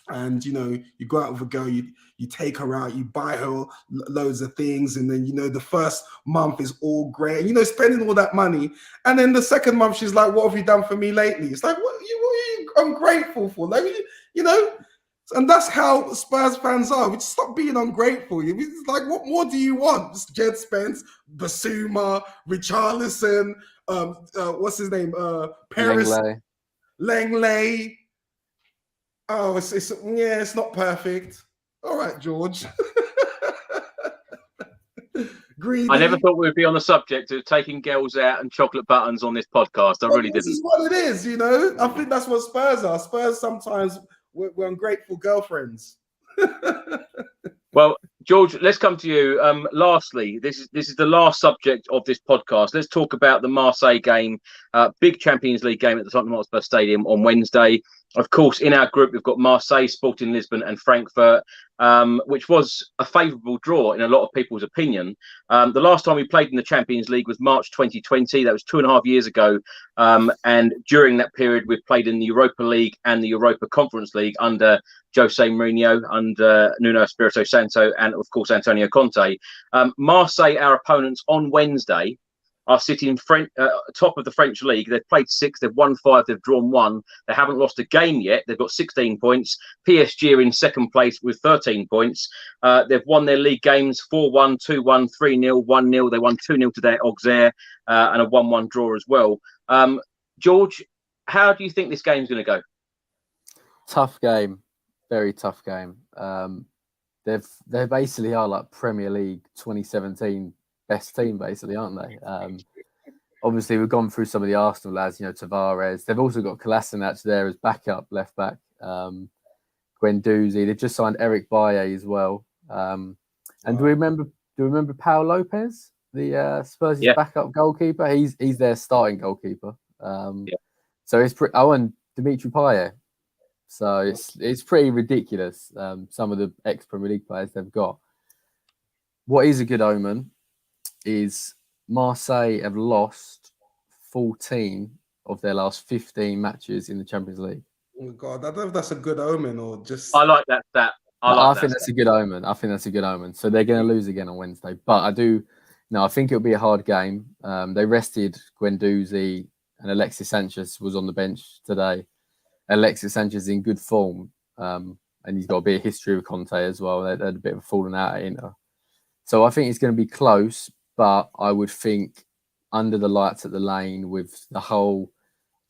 Speaker 2: And you go out with a girl, you take her out, you buy her loads of things, and then the first month is all great, and spending all that money, and then the second month she's like, what have you done for me lately? It's like, what are you I'm grateful for, And that's how Spurs fans are. We just stop being ungrateful. It's like, what more do you want? Just Jed Spence, Basuma, Richarlison, what's his name? Paris Langley. Oh, it's not perfect. All right, George. Greedy.
Speaker 1: I never thought we'd be on the subject of taking girls out and chocolate buttons on this podcast. I really didn't.
Speaker 2: This is what it is, you know. I think that's what Spurs are. Spurs sometimes we're ungrateful girlfriends.
Speaker 1: Well, George, let's come to you. Lastly, this is the last subject of this podcast. Let's talk about the Marseille game, big Champions League game at the Tottenham Hotspur Stadium on Wednesday. Of course, in our group, we've got Marseille, Sporting Lisbon and Frankfurt, which was a favourable draw in a lot of people's opinion. The last time we played in the Champions League was March 2020. That was 2.5 years ago. And during that period, we've played in the Europa League and the Europa Conference League under Jose Mourinho, under Nuno Espirito Santo, and of course, Antonio Conte. Marseille, our opponents on Wednesday, are sitting top of the French league. They've played 6, they've won 5, they've drawn 1. They haven't lost a game yet. They've got 16 points. PSG are in second place with 13 points. They've won their league games 4-1, 2-1, 3-0, 1-0. They won 2-0 today at Auxerre and a 1-1 draw as well. George, how do you think this game's going to go?
Speaker 3: Tough game, very tough game. They basically are like Premier League 2017 best team, basically, aren't they? Obviously, we've gone through some of the Arsenal lads, you know, Tavares. They've also got Kolasinac there as backup left back. Guendouzi. They've just signed Eric Bailly as well. And do we remember Pau Lopez, the Spurs' backup goalkeeper? He's their starting goalkeeper. So it's pretty. Oh, and Dimitri Payet. So it's pretty ridiculous. Some of the ex-Premier League players they've got. What is a good omen is Marseille have lost 14 of their last 15 matches in the Champions League.
Speaker 2: Oh God, I don't know if that's a good omen or just.
Speaker 1: I like that stat.
Speaker 3: I think that's a good omen. I think that's a good omen. So they're going to lose again on Wednesday. But I think it'll be a hard game. They rested Guendouzi and Alexis Sanchez was on the bench today. Alexis Sanchez is in good form. And he's got a bit of history with Conte as well. They had a bit of a falling out at Inter. So I think it's going to be close. But I would think under the lights at the Lane with the whole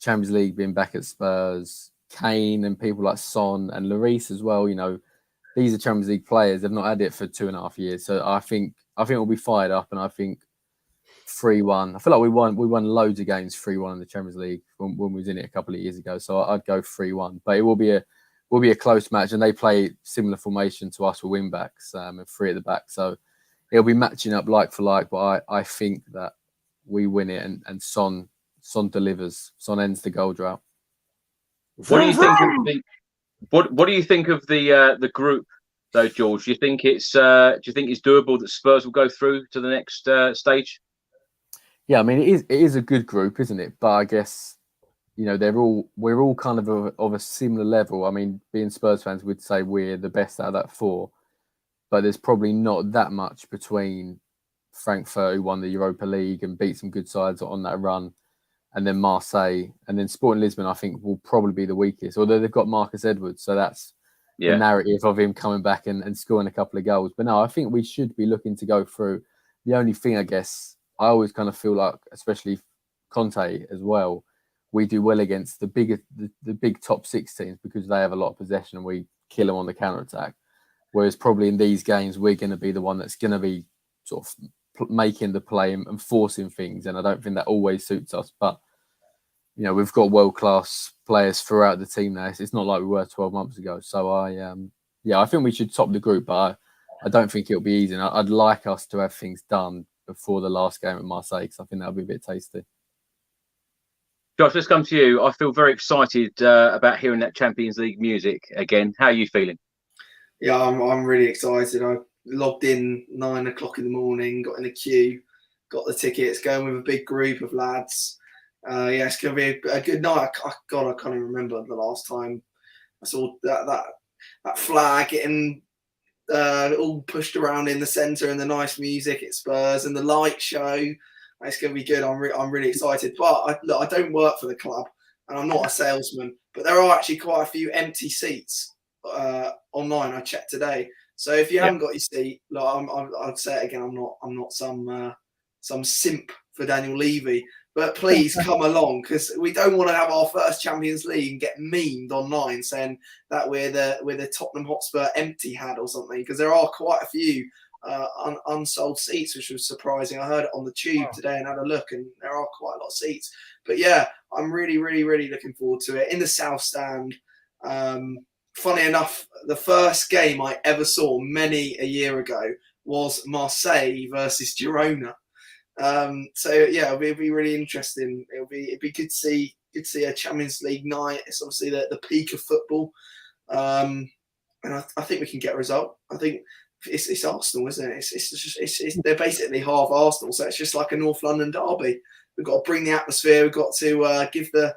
Speaker 3: Champions League being back at Spurs, Kane and people like Son and Lloris as well, you know, these are Champions League players. They've not had it for 2.5 years. So I think we'll be fired up, and I think 3-1. I feel like we won loads of games 3-1 in the Champions League when we was in it a couple of years ago. So I'd go 3-1. But it will be a close match, and they play similar formation to us with wing backs and 3 at the back. So it'll be matching up like for like, but I think that we win it and Son delivers. Son ends the goal drought.
Speaker 1: What do you think of what do you think of the group though, George? Do you think it's doable that Spurs will go through to the next stage?
Speaker 3: Yeah, I mean it is a good group, isn't it? But I guess, you know, we're all kind of a similar level. I mean, being Spurs fans, we'd say we're the best out of that 4. But there's probably not that much between Frankfurt, who won the Europa League and beat some good sides on that run, and then Marseille, and then Sporting Lisbon, I think, will probably be the weakest. Although they've got Marcus Edwards, so that's the narrative of him coming back and scoring a couple of goals. But no, I think we should be looking to go through. The only thing, I guess, I always kind of feel like, especially Conte as well, we do well against the big top 6 teams because they have a lot of possession and we kill them on the counter-attack. Whereas probably in these games, we're going to be the one that's going to be sort of making the play and forcing things. And I don't think that always suits us. But, you know, we've got world-class players throughout the team now. It's not like we were 12 months ago. So, I think we should top the group. But I don't think it'll be easy. And I'd like us to have things done before the last game at Marseille because I think that'll be a bit tasty.
Speaker 1: Josh, let's come to you. I feel very excited about hearing that Champions League music again. How are you feeling?
Speaker 4: Yeah, I'm really excited. I logged in 9 o'clock in the morning, got in the queue, got the tickets, going with a big group of lads. It's going to be a good night. I can't even remember the last time I saw that flag getting all pushed around in the centre and the nice music at Spurs and the light show. It's going to be good. I'm really excited. But I don't work for the club and I'm not a salesman, but there are actually quite a few empty seats online. I checked today. So if you haven't got your seat, like I'd say it again. I'm not some simp for Daniel Levy, but please come along, because we don't want to have our first Champions League and get memed online saying that we're the Tottenham Hotspur empty had or something, because there are quite a few unsold seats, which was surprising. I heard it on the tube today and had a look, and there are quite a lot of seats. But yeah, I'm really, really, really looking forward to it in the South Stand. Funny enough, the first game I ever saw many a year ago was Marseille versus Girona. So yeah, it'll be really interesting. It'd be good to see a Champions League night. It's obviously the peak of football, and I think we can get a result. I think it's Arsenal, isn't it? It's they're basically half Arsenal, so it's just like a North London derby. We've got to bring the atmosphere. We've got to give the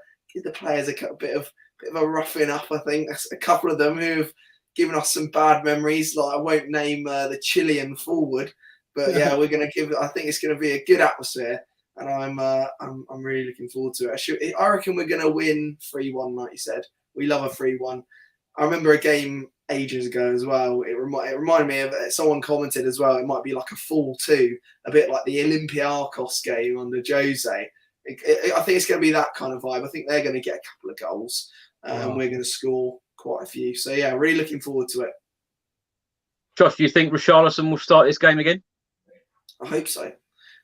Speaker 4: players a bit of a roughing up. I think a couple of them who have given us some bad memories. Like, I won't name the Chilean forward, but yeah, we're going to give. I think it's going to be a good atmosphere, and I'm really looking forward to it. I reckon we're going to win 3-1, like you said. We love a 3-1. I remember a game ages ago as well. It reminded me of someone commented as well. It might be like a 4-2, a bit like the Olympiacos game under Jose. I think it's going to be that kind of vibe. I think they're going to get a couple of goals, and we're going to score quite a few. So yeah, really looking forward to it.
Speaker 1: Josh, do you think Richarlison will start this game again?
Speaker 4: I hope so.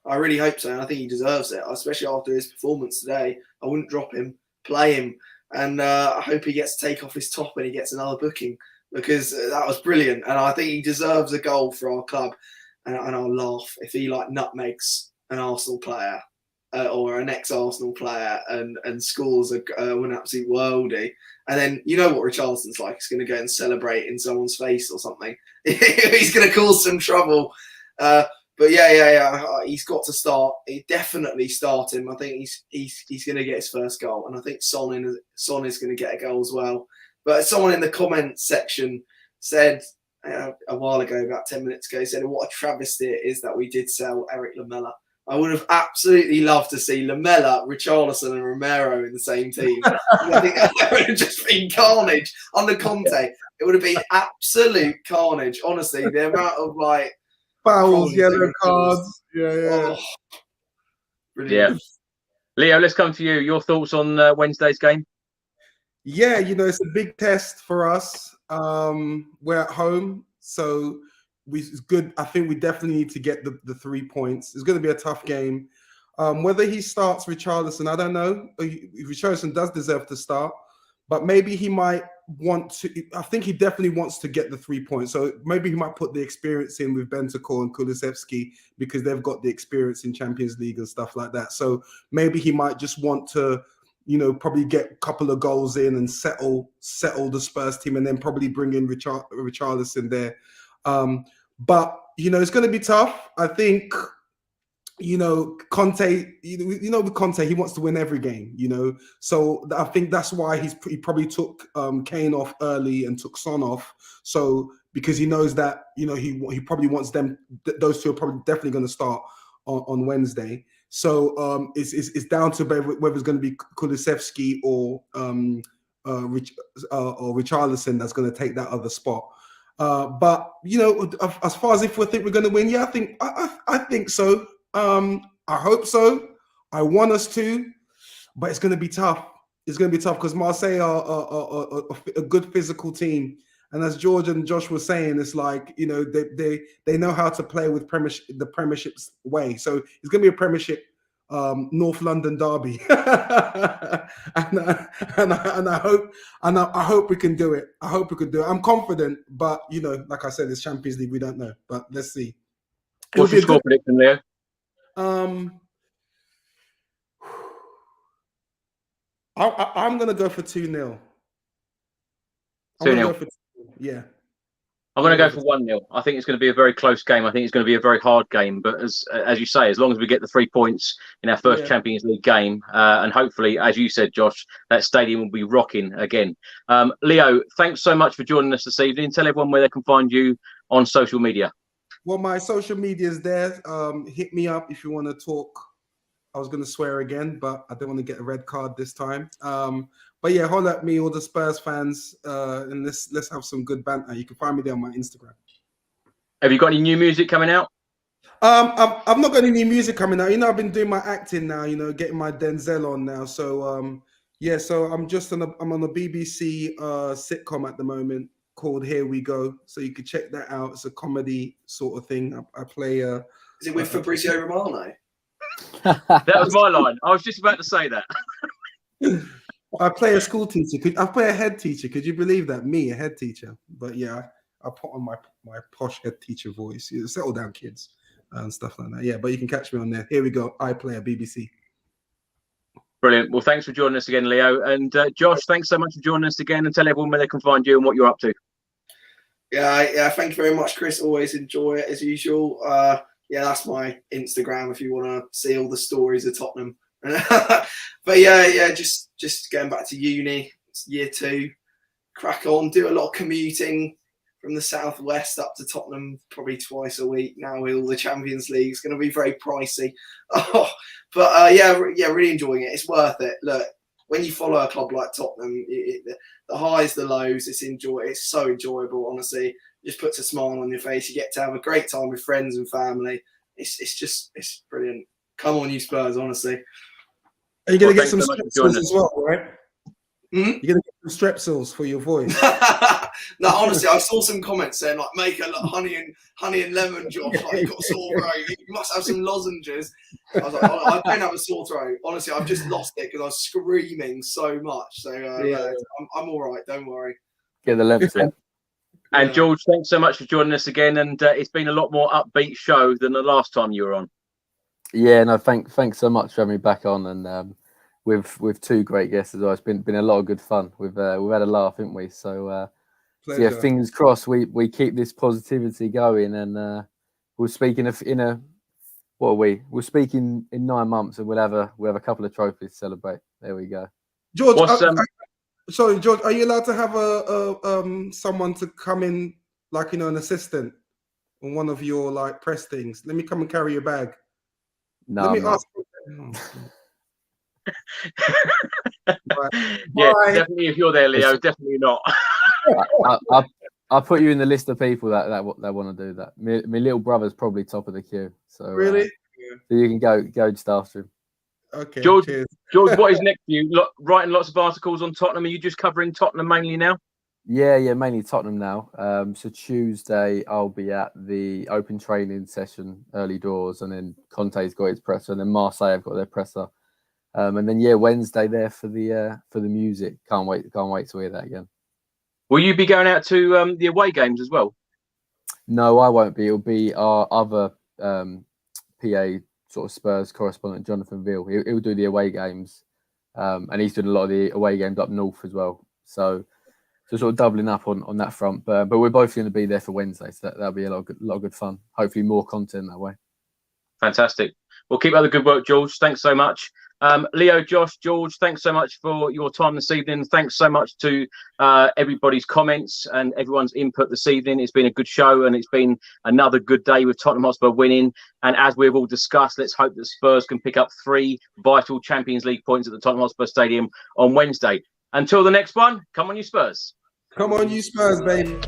Speaker 4: I really hope so, and I think he deserves it, especially after his performance today. I wouldn't drop him, play him, and I hope he gets to take off his top and he gets another booking, because that was brilliant, and I think he deserves a goal for our club. And I'll laugh if he nutmegs an Arsenal player or an ex-Arsenal player and scores an absolute worldie. And then you know what Richarlison's like. He's going to go and celebrate in someone's face or something. He's going to cause some trouble. But yeah. He's got to start. He definitely start him. I think he's going to get his first goal, and I think Son is going to get a goal as well. But someone in the comments section said a while ago, about 10 minutes ago, said what a travesty it is that we did sell Eric Lamela. I would have absolutely loved to see Lamela, Richarlison, and Romero in the same team. I think that would have just been carnage under Conte. It would have been absolute carnage. Honestly, the amount of
Speaker 2: fouls, yellow cards. Yeah.
Speaker 4: Oh, brilliant.
Speaker 1: Yeah. Leo, let's come to you. Your thoughts on Wednesday's game?
Speaker 2: Yeah, it's a big test for us. We're at home, so it's good. I think we definitely need to get the 3 points. It's going to be a tough game. Whether he starts Richarlison, I don't know. Richarlison does deserve to start, but maybe he might want to. I think he definitely wants to get the 3 points. So maybe he might put the experience in with Bentancur and Kulusevski, because they've got the experience in Champions League and stuff like that. So maybe he might just want to, probably get a couple of goals in and settle the Spurs team, and then probably bring in Richarlison there. But it's going to be tough. I think Conte. With Conte, he wants to win every game. So I think that's why he probably took Kane off early and took Son off. So because he knows that he probably wants them. Those two are probably definitely going to start on Wednesday. So it's down to whether it's going to be Kulusevski or Richarlison that's going to take that other spot. But as far as if we think we're going to win, yeah, I think so. I hope so. I want us to, but it's going to be tough. It's going to be tough because Marseille are a good physical team. And as George and Josh were saying, it's like, they know how to play with the Premiership's way. So it's going to be a Premiership North London derby, and I hope we can do it. I hope we can do it. I'm confident, but like I said, it's Champions League. We don't know, but let's see.
Speaker 1: What's your score prediction, Leo?
Speaker 2: I'm going to go for 2-0.
Speaker 1: 2-0.
Speaker 2: Yeah.
Speaker 1: I'm going to go for 1-0. I think it's going to be a very close game. I think it's going to be a very hard game. But as you say, as long as we get the 3 points in our first Champions League game, and hopefully, as you said, Josh, that stadium will be rocking again. Leo, thanks so much for joining us this evening. Tell everyone where they can find you on social media.
Speaker 2: Well, my social media is there. Hit me up if you want to talk I was going to swear again, but I don't want to get a red card this time. But yeah, holler at me, all the Spurs fans, and let's have some good banter. You can find me there on my Instagram.
Speaker 1: Have you got any new music coming out?
Speaker 2: I've not got any new music coming out. You know, I've been doing my acting now. You know, getting my Denzel on now. So yeah, so I'm on a BBC sitcom at the moment called Here We Go. So you can check that out. It's a comedy sort of thing. I play. Is
Speaker 4: it with Fabrizio Romano?
Speaker 1: That was my line. I was just about to say that.
Speaker 2: I play a school teacher. I play a head teacher. Could you believe that? Me, a head teacher. But yeah, I put on my posh head teacher voice. You know, settle down, kids, and stuff like that. Yeah, but you can catch me on there. Here we go. I play a BBC.
Speaker 1: Brilliant. Well, thanks for joining us again, Leo. And Josh, thanks so much for joining us again. And tell everyone where they can find you and what you're up to.
Speaker 4: Yeah. Thank you very much, Chris. Always enjoy it as usual. Yeah, that's my Instagram if you want to see all the stories of Tottenham. But yeah, just going back to uni. It's year 2. Crack on. Do a lot of commuting from the southwest up to Tottenham probably twice a week now with all the Champions League. It's going to be very pricey. But yeah, really enjoying it. It's worth it. Look, when you follow a club like Tottenham, the highs, the lows, it's so enjoyable, honestly. It just puts a smile on your face. You get to have a great time with friends and family. It's brilliant. Come on, you Spurs, honestly.
Speaker 2: Are you going to get some strepsils as well, right? You're going to get some strepsils for your voice.
Speaker 4: No, honestly, I saw some comments saying like, make a honey and lemon, Josh. Like, got sore throat. You must have some lozenges. I was like, I don't have a sore throat. Honestly, I've just lost it because I was screaming so much. So yeah, I'm all right. Don't worry.
Speaker 3: Get the lemons in.
Speaker 1: And George, thanks so much for joining us again. And it's been a lot more upbeat show than the last time you were on. Yeah, no,
Speaker 3: thanks so much for having me back on, and with 2 great guests as well. It's been a lot of good fun. We've had a laugh, haven't we? So yeah, fingers crossed we keep this positivity going, and we'll speak we'll speak in 9 months, and we'll have a couple of trophies to celebrate. There we go.
Speaker 2: George, sorry, George, are you allowed to have someone to come in, like, you know, an assistant on one of your like press things? Let me come and carry your bag.
Speaker 3: No,
Speaker 2: let me ask.
Speaker 1: Yeah, definitely. If you're there, Leo, definitely not.
Speaker 3: I'll put you in the list of people that want to do that. My little brother's probably top of the queue. So
Speaker 2: really,
Speaker 3: so you can go just after him.
Speaker 2: Okay,
Speaker 1: George.
Speaker 2: Cheers.
Speaker 1: George, what is next for you? Writing lots of articles on Tottenham. Are you just covering Tottenham mainly now?
Speaker 3: Yeah, mainly Tottenham now. So Tuesday I'll be at the open training session, early doors, and then Conte's got his presser, and then Marseille have got their presser, and then Wednesday there for the music. Can't wait to hear that again.
Speaker 1: Will you be going out to the away games as well?
Speaker 3: No, I won't be. It'll be our other PA sort of Spurs correspondent, Jonathan Veal. He'll do the away games, and he's doing a lot of the away games up north as well. So sort of doubling up on that front. But we're both going to be there for Wednesday, so that'll be a lot of good fun. Hopefully more content that way.
Speaker 1: Fantastic. Well, keep up the good work, George. Thanks so much. Leo, Josh, George, thanks so much for your time this evening. Thanks so much to everybody's comments and everyone's input this evening. It's been a good show, and it's been another good day with Tottenham Hotspur winning. And as we've all discussed, let's hope that Spurs can pick up 3 vital Champions League points at the Tottenham Hotspur Stadium on Wednesday. Until the next one, come on, you Spurs.
Speaker 2: Come on, you Spurs, baby.